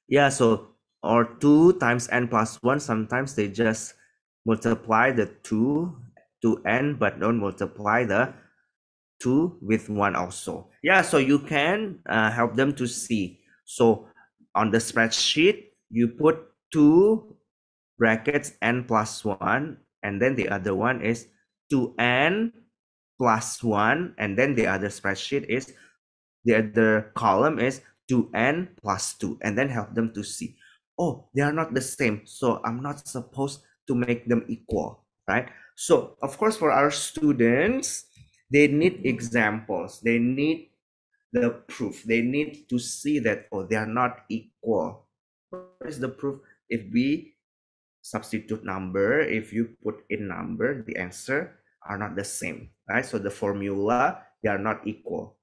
Yeah, so or 2 times n plus 1, sometimes they just multiply the 2 to n but don't multiply the 2 with 1 also. Yeah, so you can help them to see. So on the spreadsheet you put 2 brackets n plus 1, and then the other one is 2n plus 1, and then the other spreadsheet is, the other column is 2n plus 2, and then help them to see, oh, they are not the same, so I'm not supposed to make them equal, right? So of course for our students, they need examples, they need the proof, they need to see that, oh, they are not equal. What is the proof? If we substitute number, if you put in number, the answer are not the same, right? So the formula, they are not equal.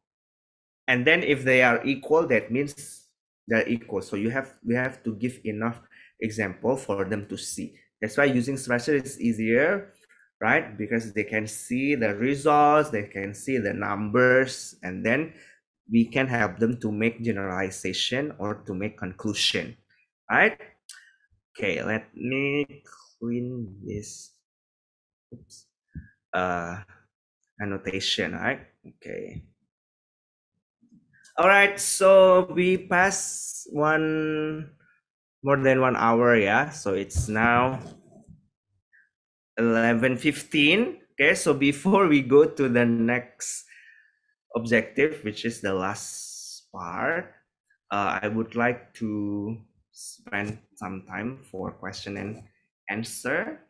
And then if they are equal, that means they're equal. So we have to give enough example for them to see. That's why using spreadsheet is easier, right? Because they can see the results, they can see the numbers, and then we can help them to make generalization or to make conclusion, right? Okay, let me clean this annotation, right? Okay. All right, so we passed more than 1 hour, yeah. So it's now 11:15. Okay, so before we go to the next objective, which is the last part, I would like to spend some time for question and answer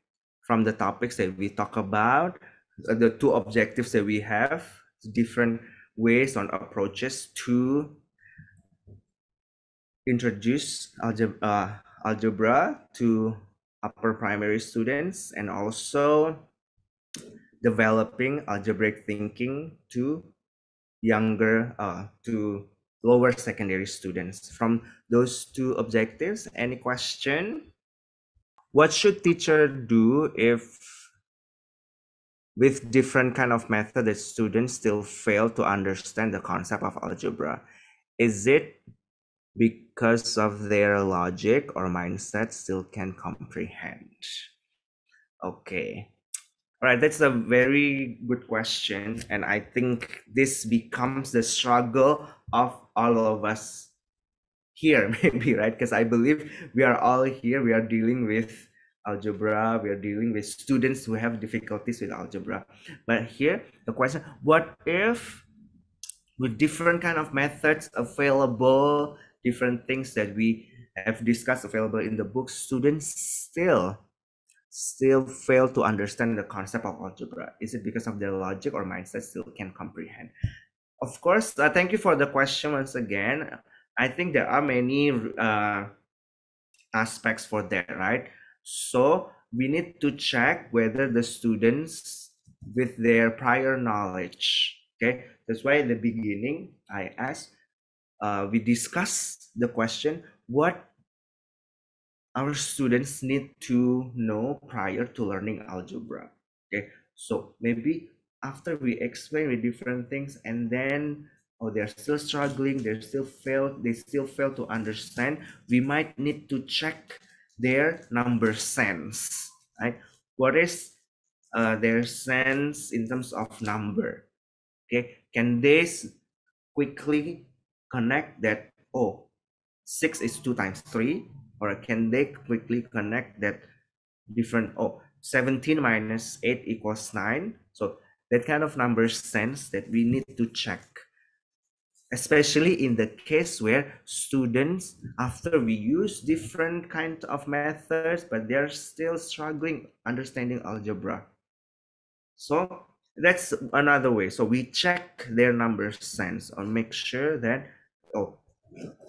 from the topics that we talk about, the 2 objectives that we have, different ways on approaches to introduce algebra to upper primary students, and also developing algebraic thinking to younger to lower secondary students. From those 2 objectives, any question? What should teacher do if with different kind of method that students still fail to understand the concept of algebra? Is it because of their logic or mindset still can comprehend? Okay. All right, that's a very good question. And I think this becomes the struggle of all of us here, maybe, right? Because I believe we are all here, we are dealing with algebra, we are dealing with students who have difficulties with algebra. But here, the question, what if with different kind of methods available, different things that we have discussed available in the book, students still fail to understand the concept of algebra? Is it because of their logic or mindset still can comprehend? Of course, thank you for the question once again. I think there are many aspects for that, right? So we need to check whether the students with their prior knowledge, okay? That's why in the beginning I asked, we discussed the question, what our students need to know prior to learning algebra, okay? So maybe after we explain with different things, and then, oh, they're still struggling, they still fail to understand, we might need to check their number sense, right? What is their sense in terms of number. Okay, can they quickly connect that, oh, 6 is 2 times 3, or can they quickly connect that different, oh, 17 minus 8 equals 9? So that kind of number sense that we need to check, especially in the case where students, after we use different kinds of methods, but they're still struggling understanding algebra. So that's another way. So we check their number sense and make sure that, oh,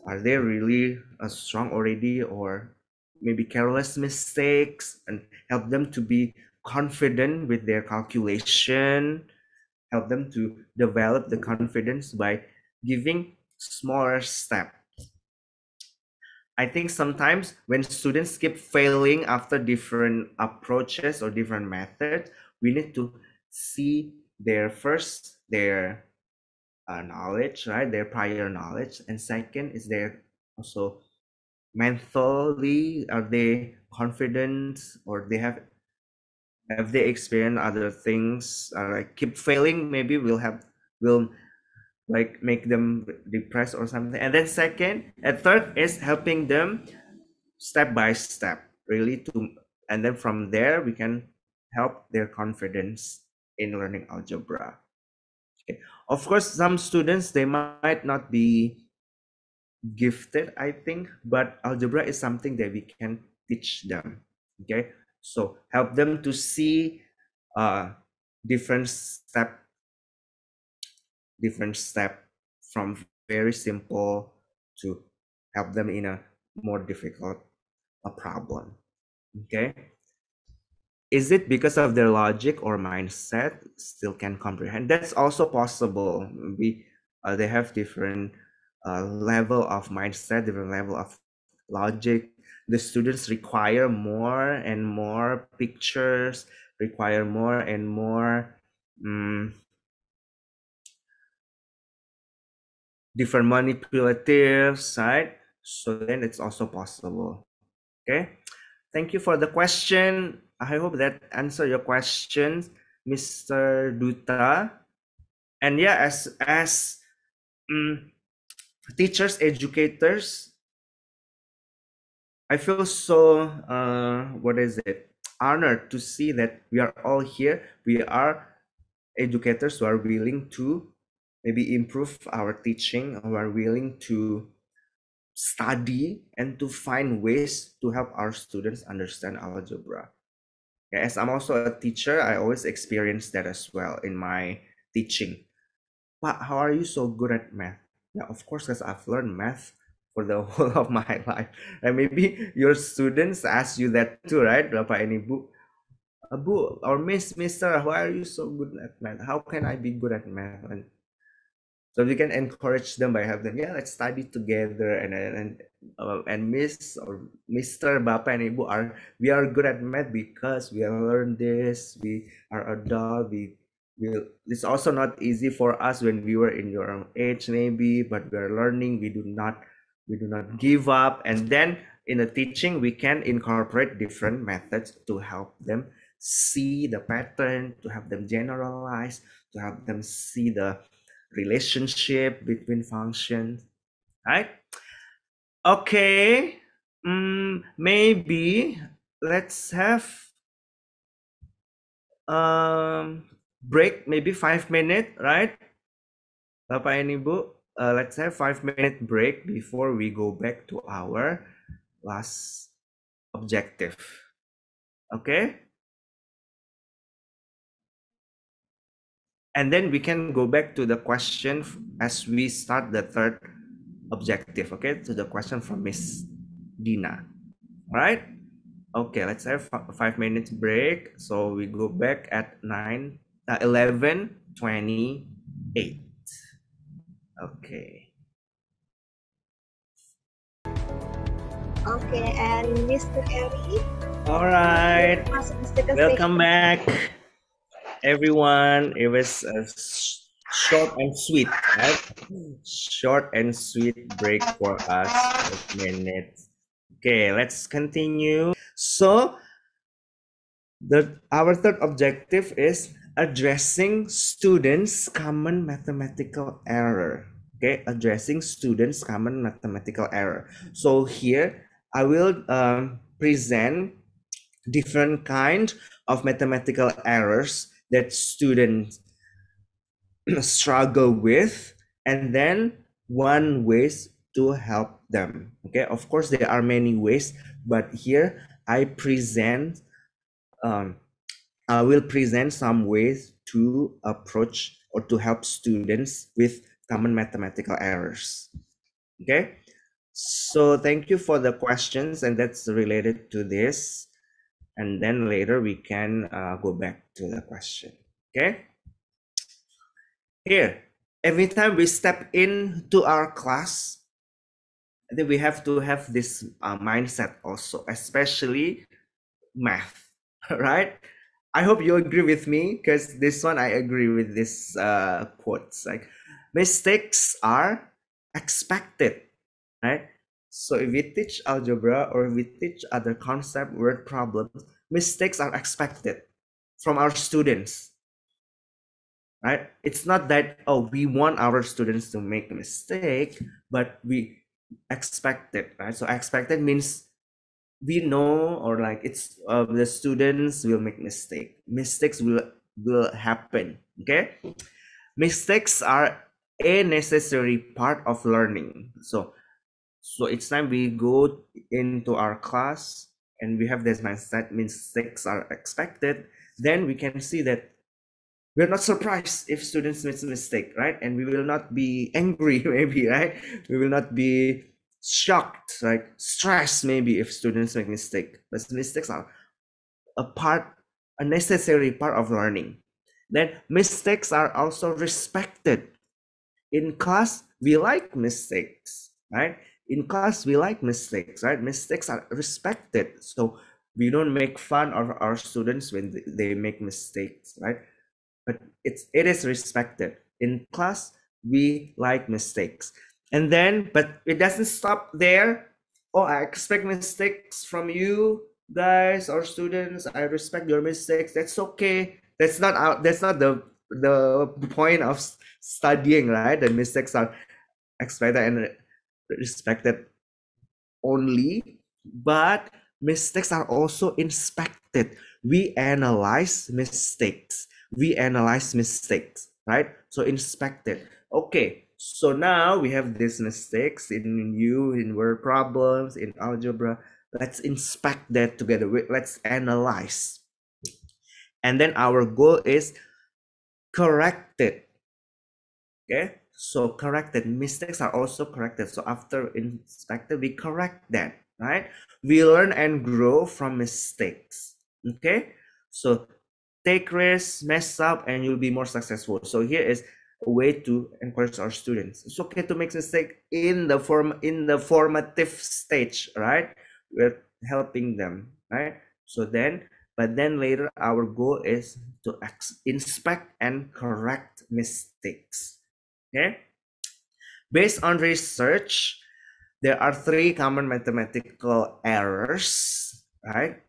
are they really strong already, or maybe careless mistakes, and help them to be confident with their calculation, help them to develop the confidence by giving smaller steps. I think sometimes when students keep failing after different approaches or different methods, we need to see their knowledge, right? Their prior knowledge, and second is their also mentally, are they confident, or they have they experienced other things, like keep failing, maybe will like make them depressed or something. And then second and third is helping them step by step, really, to, and then from there we can help their confidence in learning algebra. Okay. Of course, some students, they might not be gifted, I think, but algebra is something that we can teach them. Okay, so help them to see different step from very simple to help them in a more difficult problem. Okay, is it because of their logic or mindset still can comprehend? That's also possible. They have different level of mindset, different level of logic. The students require more and more pictures, require more and more different manipulatives, right? So then it's also possible. Okay, thank you for the question. I hope that answer your questions, Mr. Duta. And yeah, as teachers, educators, I feel so honored to see that we are all here. We are educators who are willing to maybe improve our teaching, who are willing to study and to find ways to help our students understand algebra. As I'm also a teacher, I always experience that as well in my teaching. But how are you so good at math? Yeah, of course, because I've learned math for the whole of my life. And maybe your students ask you that too, right? Bapak and Ibu, Bu or Mister, why are you so good at math? How can I be good at math? And so we can encourage them by having them, yeah, let's study together, and Miss or Mr. Bapak and Ibu we are good at math because we have learned this. We are adult. It's also not easy for us when we were in your age, maybe, but we are learning. We do not give up. And then in the teaching, we can incorporate different methods to help them see the pattern, to help them generalize, to help them see the relationship between functions, right? Okay, maybe let's have break, maybe 5 minutes, right? Bapak and Ibu, let's have 5-minute break before we go back to our last objective. Okay? And then we can go back to the question as we start the third objective, okay? To the question from Miss Dina. All right? Okay, let's have 5 minutes break. So we go back at 11:28. Okay. Okay, and Mr. Eri. All right. Masuk ke Welcome back, everyone. It was a short and sweet, right? Short and sweet break for us, 5 minutes. Okay, let's continue. So Our third objective is addressing students' common mathematical error. Okay, addressing students' common mathematical error. So here I will present different kind of mathematical errors that students struggle with, and then one ways to help them. Okay, of course there are many ways, but here I will present some ways to approach or to help students with common mathematical errors. Okay, so thank you for the questions, and that's related to this, and then later we can go back to the question. Okay, here every time we step into our class, I think we have to have this mindset also, especially math, right? I hope you agree with me, because this one I agree with this quotes, like mistakes are expected, right? So if we teach algebra or we teach other concept, word problems, mistakes are expected from our students, right? It's not that, oh, we want our students to make a mistake, but we expect it, right? So expected means we know, or like it's the students will make mistakes will happen. Okay, mistakes are a necessary part of learning. So it's time we go into our class and we have this mindset, mistakes are expected, then we can see that we're not surprised if students make a mistake, right? And we will not be angry, maybe, right? We will not be shocked, right? Stressed, maybe, if students make mistake. But mistakes are a necessary part of learning. Then mistakes are also respected. In class, we like mistakes, right? In class, we like mistakes, right? Mistakes are respected. So we don't make fun of our students when they make mistakes, right? But it is respected. In class, we like mistakes. And then, but it doesn't stop there. Oh, I expect mistakes from you guys or students. I respect your mistakes. That's okay. That's not the point of studying, right? The mistakes are expected and respected only, but mistakes are also inspected. We analyze mistakes. Right? So inspected. Okay, so now we have these mistakes in word problems, in algebra. Let's inspect that together. Let's analyze. And then our goal is corrected. Okay, so corrected. Mistakes are also corrected. So after inspected, we correct that, right? We learn and grow from mistakes. Okay, so take risks, mess up, and you'll be more successful. So here is a way to encourage our students. It's okay to make mistake in the formative stage, right? We're helping them, right? So then, but then later our goal is to inspect and correct mistakes. Okay, based on research, there are 3 common mathematical errors, right?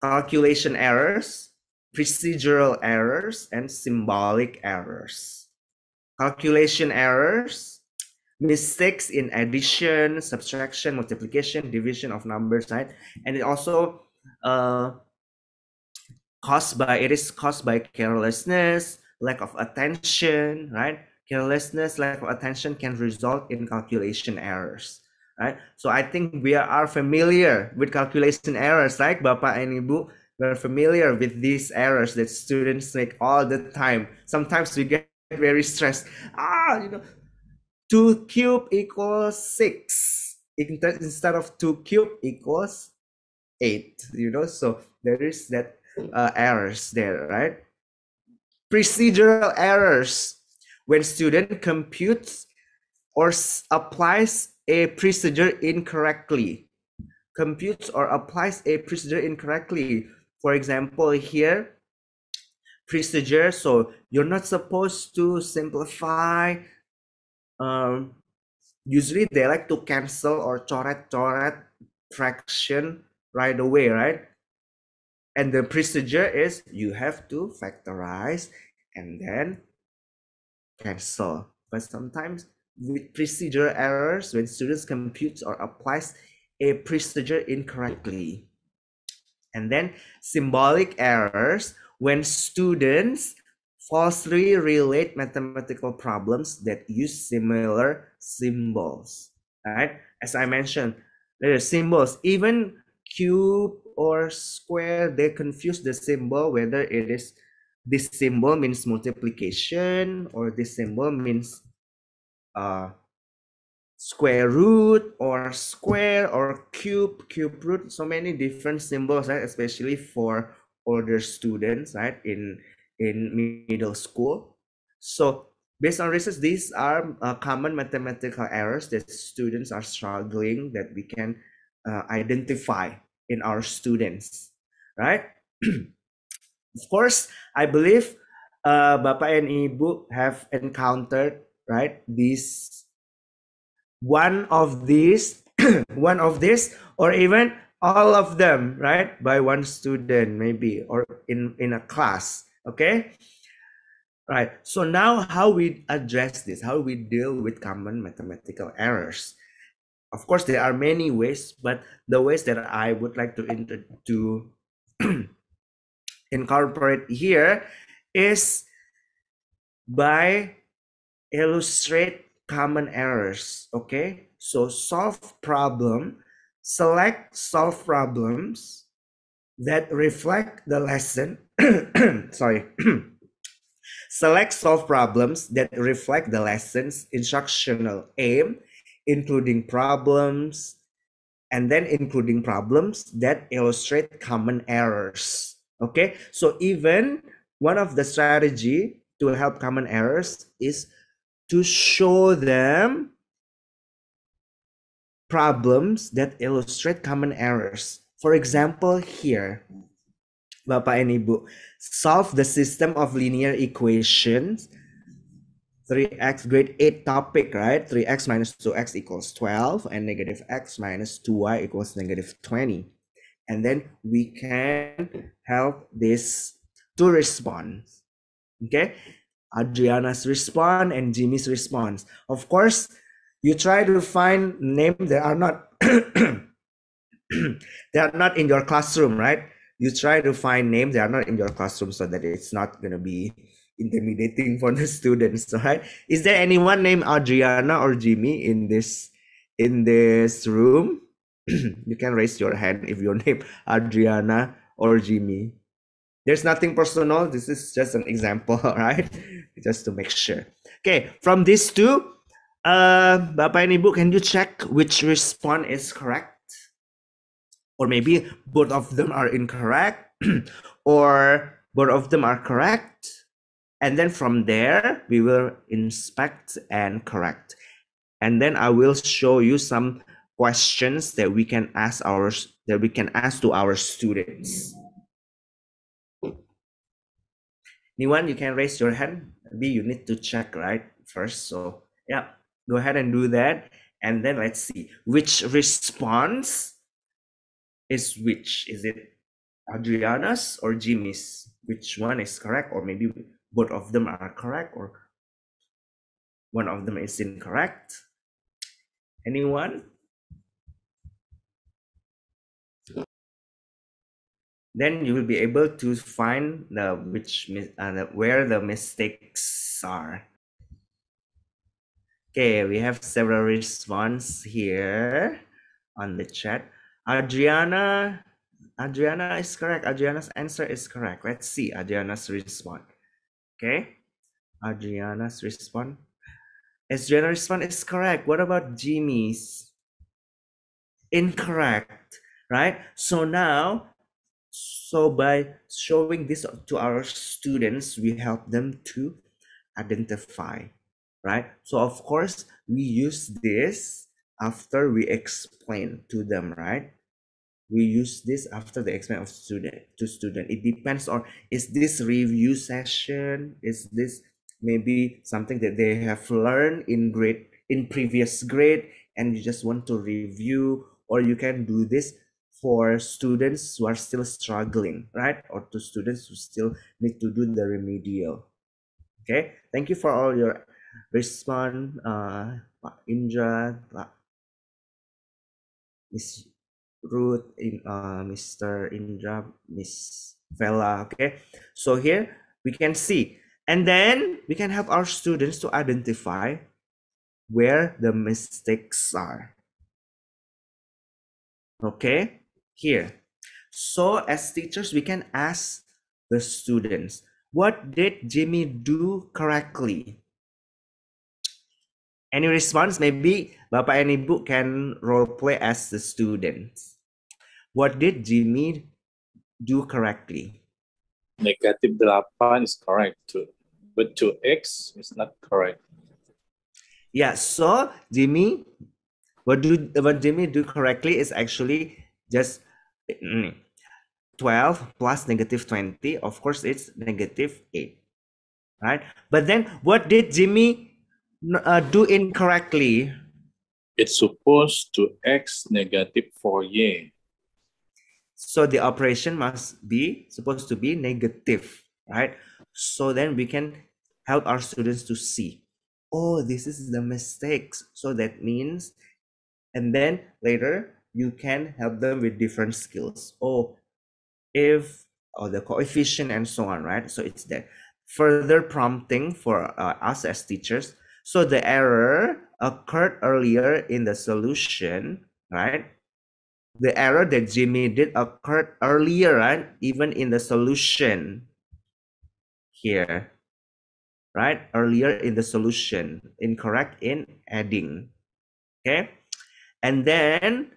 Calculation errors, procedural errors, and symbolic errors. Calculation errors, mistakes in addition, subtraction, multiplication, division of numbers, right? And it also is caused by carelessness, lack of attention, right? Carelessness, lack of attention can result in calculation errors, right? So I think we are familiar with calculation errors, right? Bapak and Ibu, we're familiar with these errors that students make all the time. Sometimes we get very stressed. 2 cube equals 6. Instead of 2 cube equals 8, so there is that errors there, right? Procedural errors, when student computes or applies a procedure incorrectly. For example, here, procedure, so you're not supposed to simplify. Usually they like to cancel or coret fraction right away, right? And the procedure is you have to factorize and then cancel. But sometimes with procedure errors, when students compute or applies a procedure incorrectly. And then symbolic errors, when students falsely relate mathematical problems that use similar symbols, right? As I mentioned, there are symbols, even cube or square, they confuse the symbol, whether it is this symbol means multiplication or this symbol means square root or square or cube root. So many different symbols, right? Especially for older students, right? In middle school. So based on research, these are common mathematical errors that students are struggling, that we can identify in our students, right? Of course, I believe Bapak and Ibu have encountered, right, these one of these one of this, or even all of them, right, by one student maybe, or in a class. Okay, right. So now how we address this, how we deal with common mathematical errors. Of course, there are many ways, but the ways that I would like to incorporate here is by illustrate common errors. Okay, so select solve problems that reflect the lesson sorry select solve problems that reflect the lesson's instructional aim, including problems that illustrate common errors. Okay, so even one of the strategy to help common errors is to show them problems that illustrate common errors. For example, here, Bapak and Ibu, solve the system of linear equations, 3x grade 8 topic, right? 3x minus 2x equals 12 and negative x minus 2y equals negative 20. And then we can help this two response. Okay, Adriana's response and Jimmy's response. Of course, you try to find names that are not they are not in your classroom, right? You try to find names that are not in your classroom so that it's not going to be intimidating for the students, right? Is there anyone named Adriana or Jimmy in this room? You can raise your hand if your name Adriana or Jimmy. There's nothing personal. This is just an example, right? Just to make sure. Okay, from these two, Bapak and Ibu, can you check which response is correct? Or maybe both of them are incorrect, or both of them are correct. And then from there, we will inspect and correct. And then I will show you some questions that we can ask to our students. Anyone, you can raise your hand. Maybe you need to check, right, first. So yeah, go ahead and do that. And then let's see which response is which. Is it Adriana's or Jimmy's? Which one is correct? Or maybe both of them are correct, or one of them is incorrect. Anyone? Then you will be able to find where the mistakes are. Okay, we have several responses here on the chat. Adriana is correct. Adriana's answer is correct. Let's see Adriana's response. Okay, Adriana's response. Adriana's response is correct. What about Jimmy's? Incorrect, right? So now, by showing this to our students, we help them to identify, right? So of course, we use this after we explain to them, right? We use this after the explain of student. It depends on, is this review session? Is this maybe something that they have learned in previous grade and you just want to review, or you can do this for students who are still struggling, right? Or to students who still need to do the remedial. Okay, thank you for all your response, Pak Indra, Miss Ruth, Mr. Indra, Miss Vela. Okay, so here we can see, and then we can help our students to identify where the mistakes are. Okay, here. So as teachers, we can ask the students, what did Jimmy do correctly? Any response? Maybe Bapak and Ibu can role play as the students. What did Jimmy do correctly? Negative 8 is correct too, but 2x is not correct. Yeah, so Jimmy, what Jimmy do correctly is actually just 12 plus negative 20. Of course, it's negative 8, right? But then what did Jimmy do incorrectly? It's supposed to x negative 4y. So the operation must be supposed to be negative, right? So then we can help our students to see, oh, this is the mistakes. So that means, and then later you can help them with different skills. Oh, if, or the coefficient and so on, right? So it's there. Further prompting for us as teachers. So the error occurred earlier in the solution, right? The error that Jimmy did occurred earlier, right? Even in the solution here, right? Earlier in the solution, incorrect in adding, okay? And then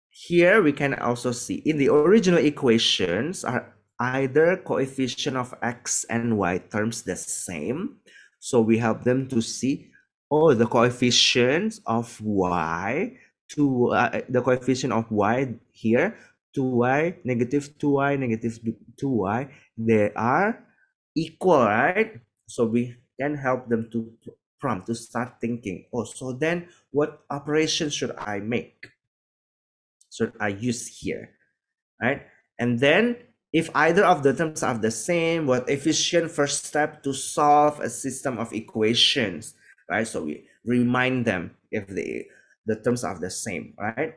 here we can also see in the original equations are either coefficient of x and y terms the same. So we help them to see, oh, the coefficients of y to the coefficient of y here, 2y, negative 2y, negative 2y, they are equal, right? So we can help them to prompt to start thinking, oh, so then what operation should I make? Should I use here, right? And then if either of the terms are the same, what efficient first step to solve a system of equations, right? So we remind them if the terms are the same, right?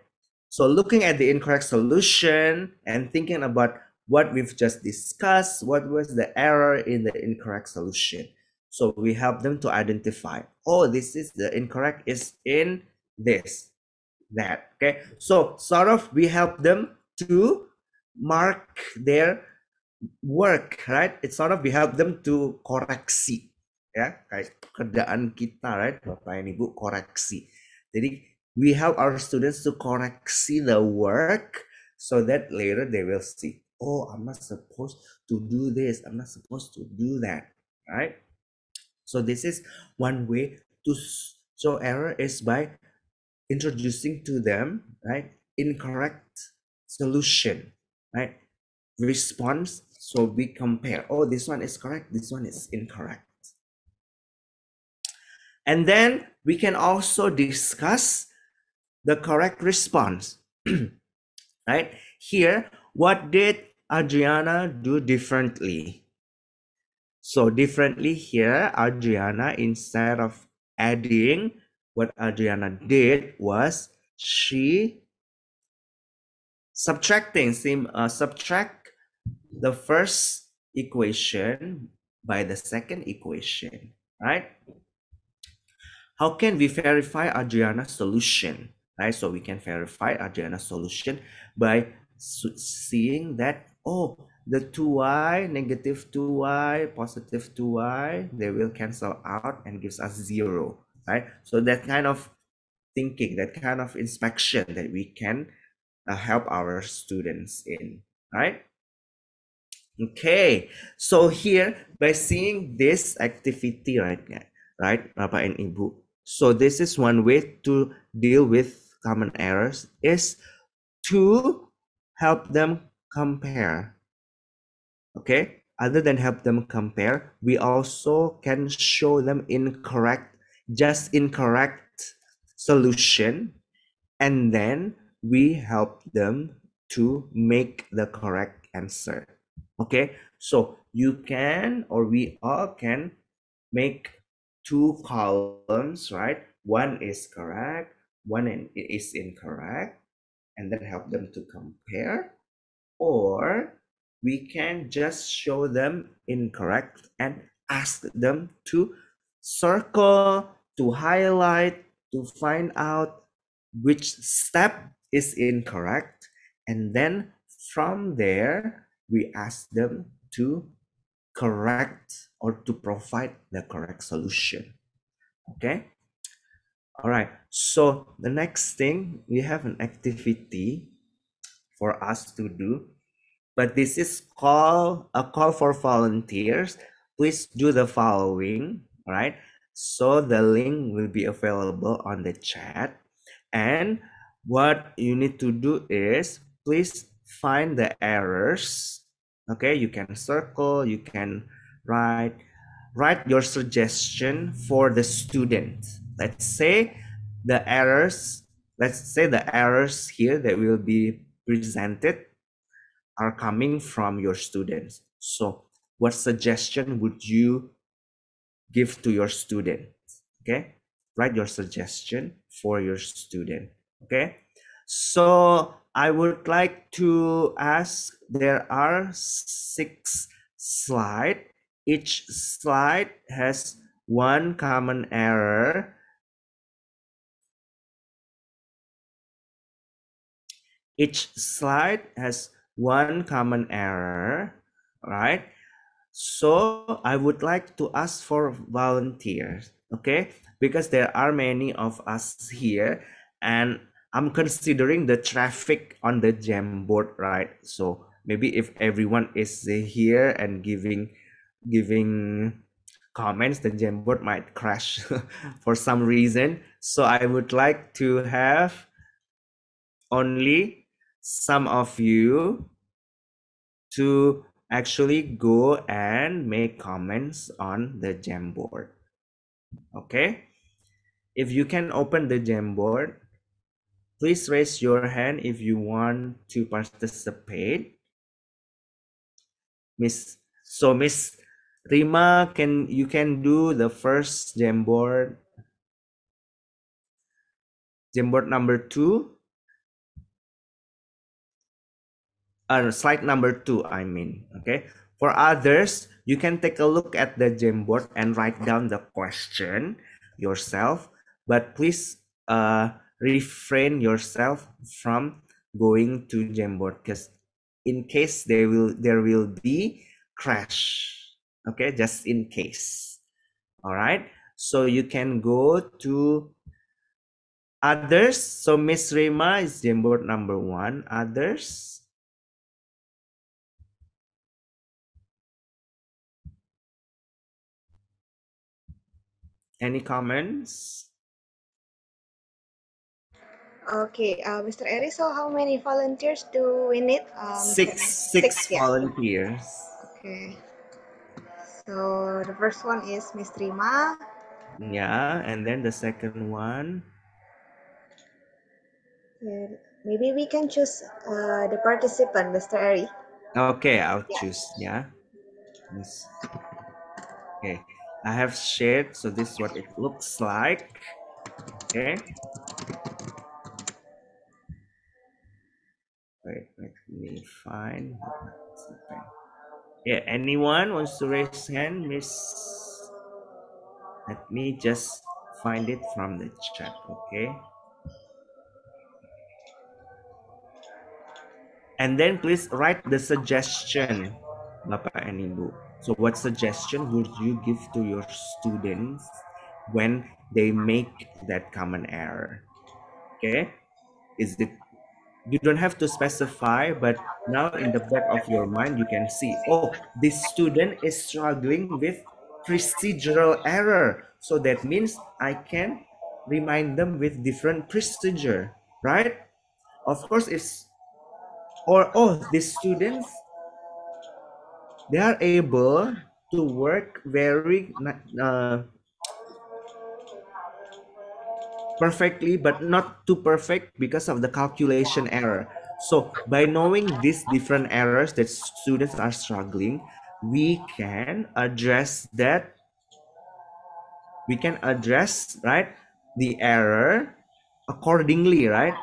So looking at the incorrect solution and thinking about what we've just discussed, what was the error in the incorrect solution? So we help them to identify, oh, this is the incorrect is in this, that. Okay, so sort of we help them to mark their work, right? It's sort of we help them to koreksi, ya, kayak kerjaan kita, right? Bapak and Ibu, koreksi. Jadi we help our students to koreksi the work so that later they will see, oh, I'm not supposed to do this, I'm not supposed to do that, right? So this is one way to show error is by introducing to them, right, incorrect solution, right, response. So we compare, oh, this one is correct, this one is incorrect. And then we can also discuss the correct response. Right here, what did Adriana do differently? So differently here, Adriana, instead of adding, what Adriana did was she subtract the first equation by the second equation, right? How can we verify Adriana's solution, right? So we can verify Adriana's solution by seeing that, oh, the 2y, negative 2y, positive 2y, they will cancel out and gives us 0, right? So that kind of thinking, that kind of inspection that we can help our students in, right? Okay, so here by seeing this activity, right, Bapak and Ibu. So this is one way to deal with common errors, is to help them compare. Okay, other than help them compare, we also can show them just incorrect solution, and then we help them to make the correct answer. Okay, so you can, or we all can make two columns, right? One is correct, is incorrect, and then help them to compare. Or we can just show them incorrect and ask them to circle, to highlight, to find out which step is incorrect. And then from there, we ask them to correct or to provide the correct solution. Okay. All right. So the next thing, we have an activity for us to do, but this is a call for volunteers. Please do the following. All right. So the link will be available on the chat. And what you need to do is please find the errors. Okay, you can circle, you can write your suggestion for the student. Let's say the errors here that will be presented are coming from your students. So what suggestion would you give to your student? Okay, write your suggestion for your student. Okay, so I would like to ask, there are 6 slides. Each slide has one common error. Each slide has one common error, right? So I would like to ask for volunteers, okay? Because there are many of us here, and I'm considering the traffic on the Jamboard, right? So maybe if everyone is here and giving comments, the Jamboard might crash for some reason. So I would like to have only some of you to actually go and make comments on the Jamboard. Okay, if you can open the Jamboard, please raise your hand if you want to participate. Miss Rima, you can do the first Jamboard number 2. Slide number 2, I mean. Okay, for others, you can take a look at the Jamboard and write down the question yourself, but please refrain yourself from going to Jamboard, because in case there will be crash. Okay, just in case. All right, so you can go to others. So Miss Rima is Jamboard number 1. Others, any comments? Okay, Mr. Eri, so how many volunteers do we need? Six yeah. volunteers. Okay. So the first one is Miss Rima. Yeah, and then the second one. Maybe we can choose the participant, Mr. Eri. Okay, I'll choose. Yeah. Yes. Okay, I have shared, so this is what it looks like. Okay. Wait, let me find the participant. Yeah, anyone wants to raise hand, Miss? Let me just find it from the chat. Okay. And then please write the suggestion, Bapak and Ibu. So what suggestion would you give to your students when they make that common error? Okay, is it, you don't have to specify, but now in the back of your mind, you can see, oh, this student is struggling with procedural error. So that means I can remind them with different procedure, right? Of course, or oh, these students, they are able to work very perfectly, but not too perfect because of the calculation error. So by knowing these different errors that students are struggling, we can address that. We can address, right, the error accordingly, right?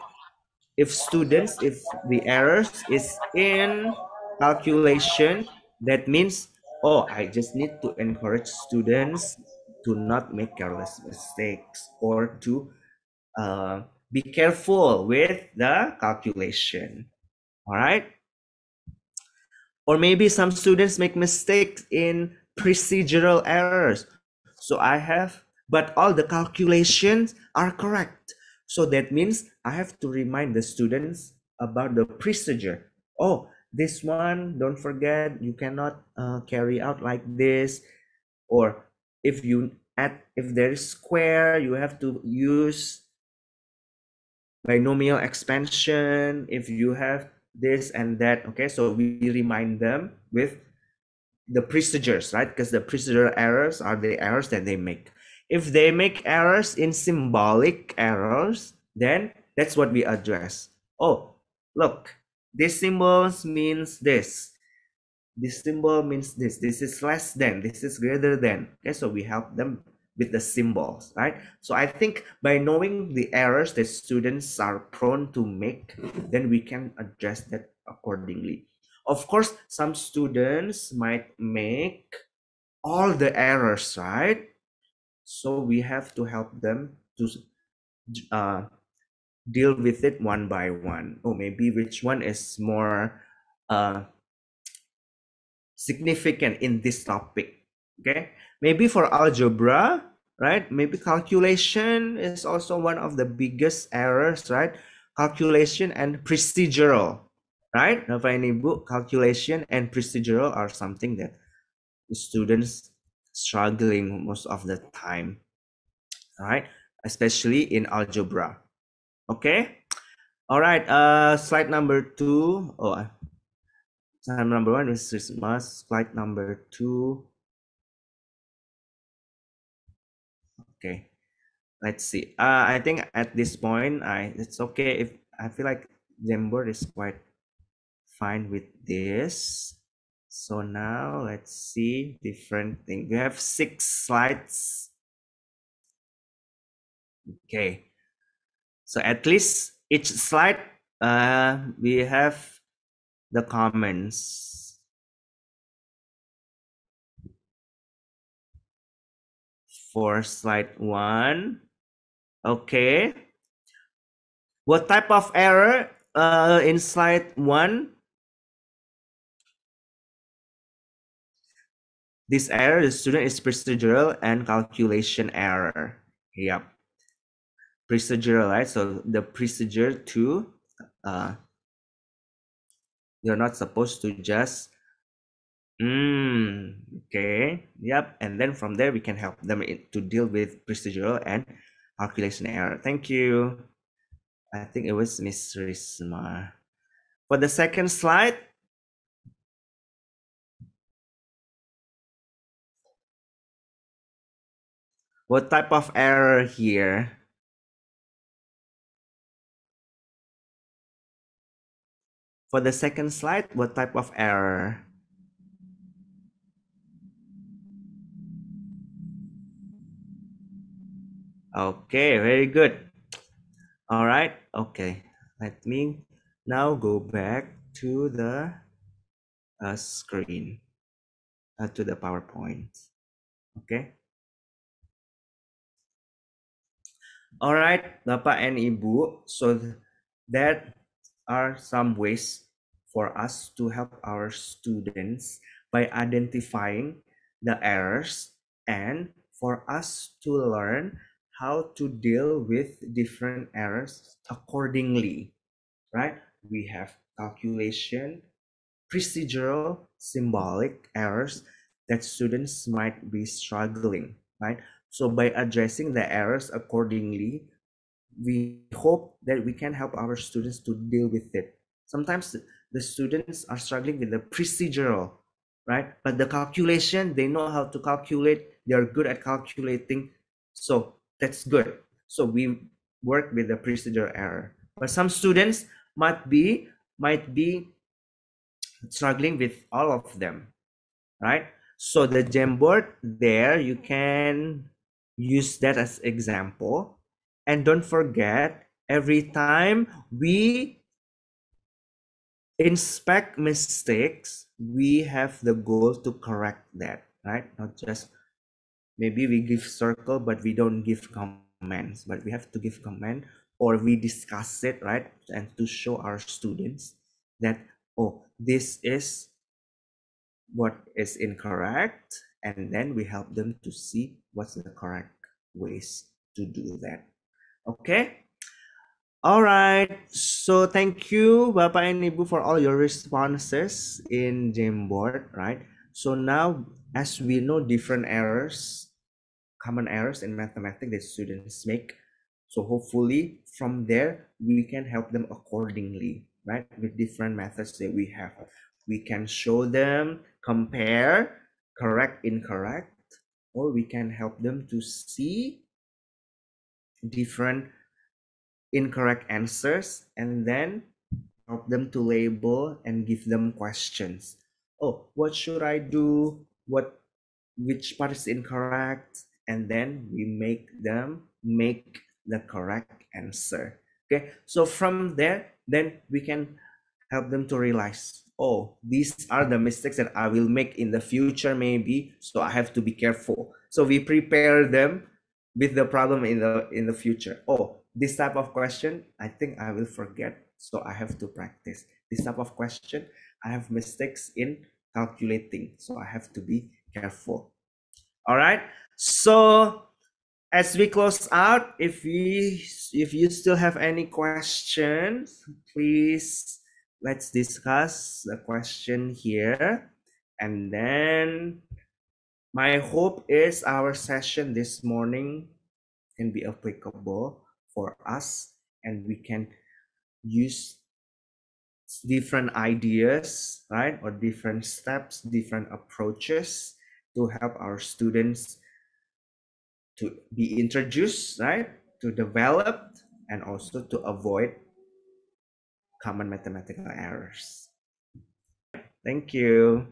If the errors is in calculation, that means, oh, I just need to encourage students to not make careless mistakes, or to be careful with the calculation. All right. Or maybe some students make mistakes in procedural errors. So I have, but all the calculations are correct. So that means I have to remind the students about the procedure. Oh, this one, don't forget, you cannot carry out like this. Or if there is square, you have to use binomial expansion. If you have this and that, okay, so we remind them with the procedures, right? Because the procedural errors are the errors that they make. If they make errors in symbolic errors, then that's what we address. Oh, look, this symbols means this. This symbol means this. This is less than, this is greater than. Okay, so we help them with the symbols, right? So I think by knowing the errors that students are prone to make, then we can address that accordingly. Of course, some students might make all the errors, right? So we have to help them to deal with it one by one. Or maybe which one is more significant in this topic. Okay, maybe for algebra, right? Maybe calculation is also one of the biggest errors, right? Calculation and procedural, right? Bapak and Ibu, calculation and procedural are something that the students struggling most of the time, right? Especially in algebra. Okay, all right. Slide number 2. Oh, slide number 1 is Christmas. Slide number 2. Okay, let's see. I think at this point, it's okay if I feel like Jamboard is quite fine with this. So now let's see different thing. We have 6 slides. Okay, so at least each slide, we have the comments. For slide 1, okay. What type of error in slide 1? This error, the student is procedural and calculation error. Yep. Procedural, right? So the procedure to, you're not supposed to just, okay. Yep. And then from there, we can help them to deal with procedural and calculation error. Thank you. I think it was Miss Risma. For the second slide, what type of error here? For the second slide, what type of error? Okay, very good. All right, okay. Let me now go back to the screen, to the PowerPoint. Okay. All right, Bapak and Ibu. So that are some ways for us to help our students by identifying the errors, and for us to learn how to deal with different errors accordingly, right? We have calculation, procedural, symbolic errors that students might be struggling, right? So by addressing the errors accordingly, we hope that we can help our students to deal with it. Sometimes the students are struggling with the procedural, right? But the calculation, they know how to calculate. They're good at calculating. So that's good. So we work with the procedural error. But some students might be might be struggling with all of them, right? So the Jamboard there, you can use that as example. And don't forget, every time we inspect mistakes, we have the goal to correct that, right? Not just maybe we give circle, but we don't give comments, but we have to give comment, or we discuss it, right? And to show our students that, oh, this is what is incorrect, and then we help them to see what's the correct ways to do that. Okay. All right, so thank you Bapak and Ibu for all your responses in Jamboard, right? So now, as we know different errors, common errors in mathematics that students make, so hopefully from there we can help them accordingly, right? With different methods that we have. We can show them, compare, correct, incorrect, or we can help them to see different incorrect answers and then help them to label and give them questions. Oh, what should I do? Which part is incorrect? And then we make them make the correct answer. Okay, so from there, then we can help them to realize, oh, these are the mistakes that I will make in the future maybe, so I have to be careful. So we prepare them with the problem in the future. Oh, this type of question, I think I will forget, so I have to practice. This type of question, I have mistakes in calculating, so I have to be careful. All right, so as we close out, if you still have any questions, please let's discuss the question here. And then my hope is our session this morning can be applicable for us, and we can use different ideas, right? Or different steps, different approaches to help our students to be introduced, right? To develop and also to avoid common mathematical errors. Thank you.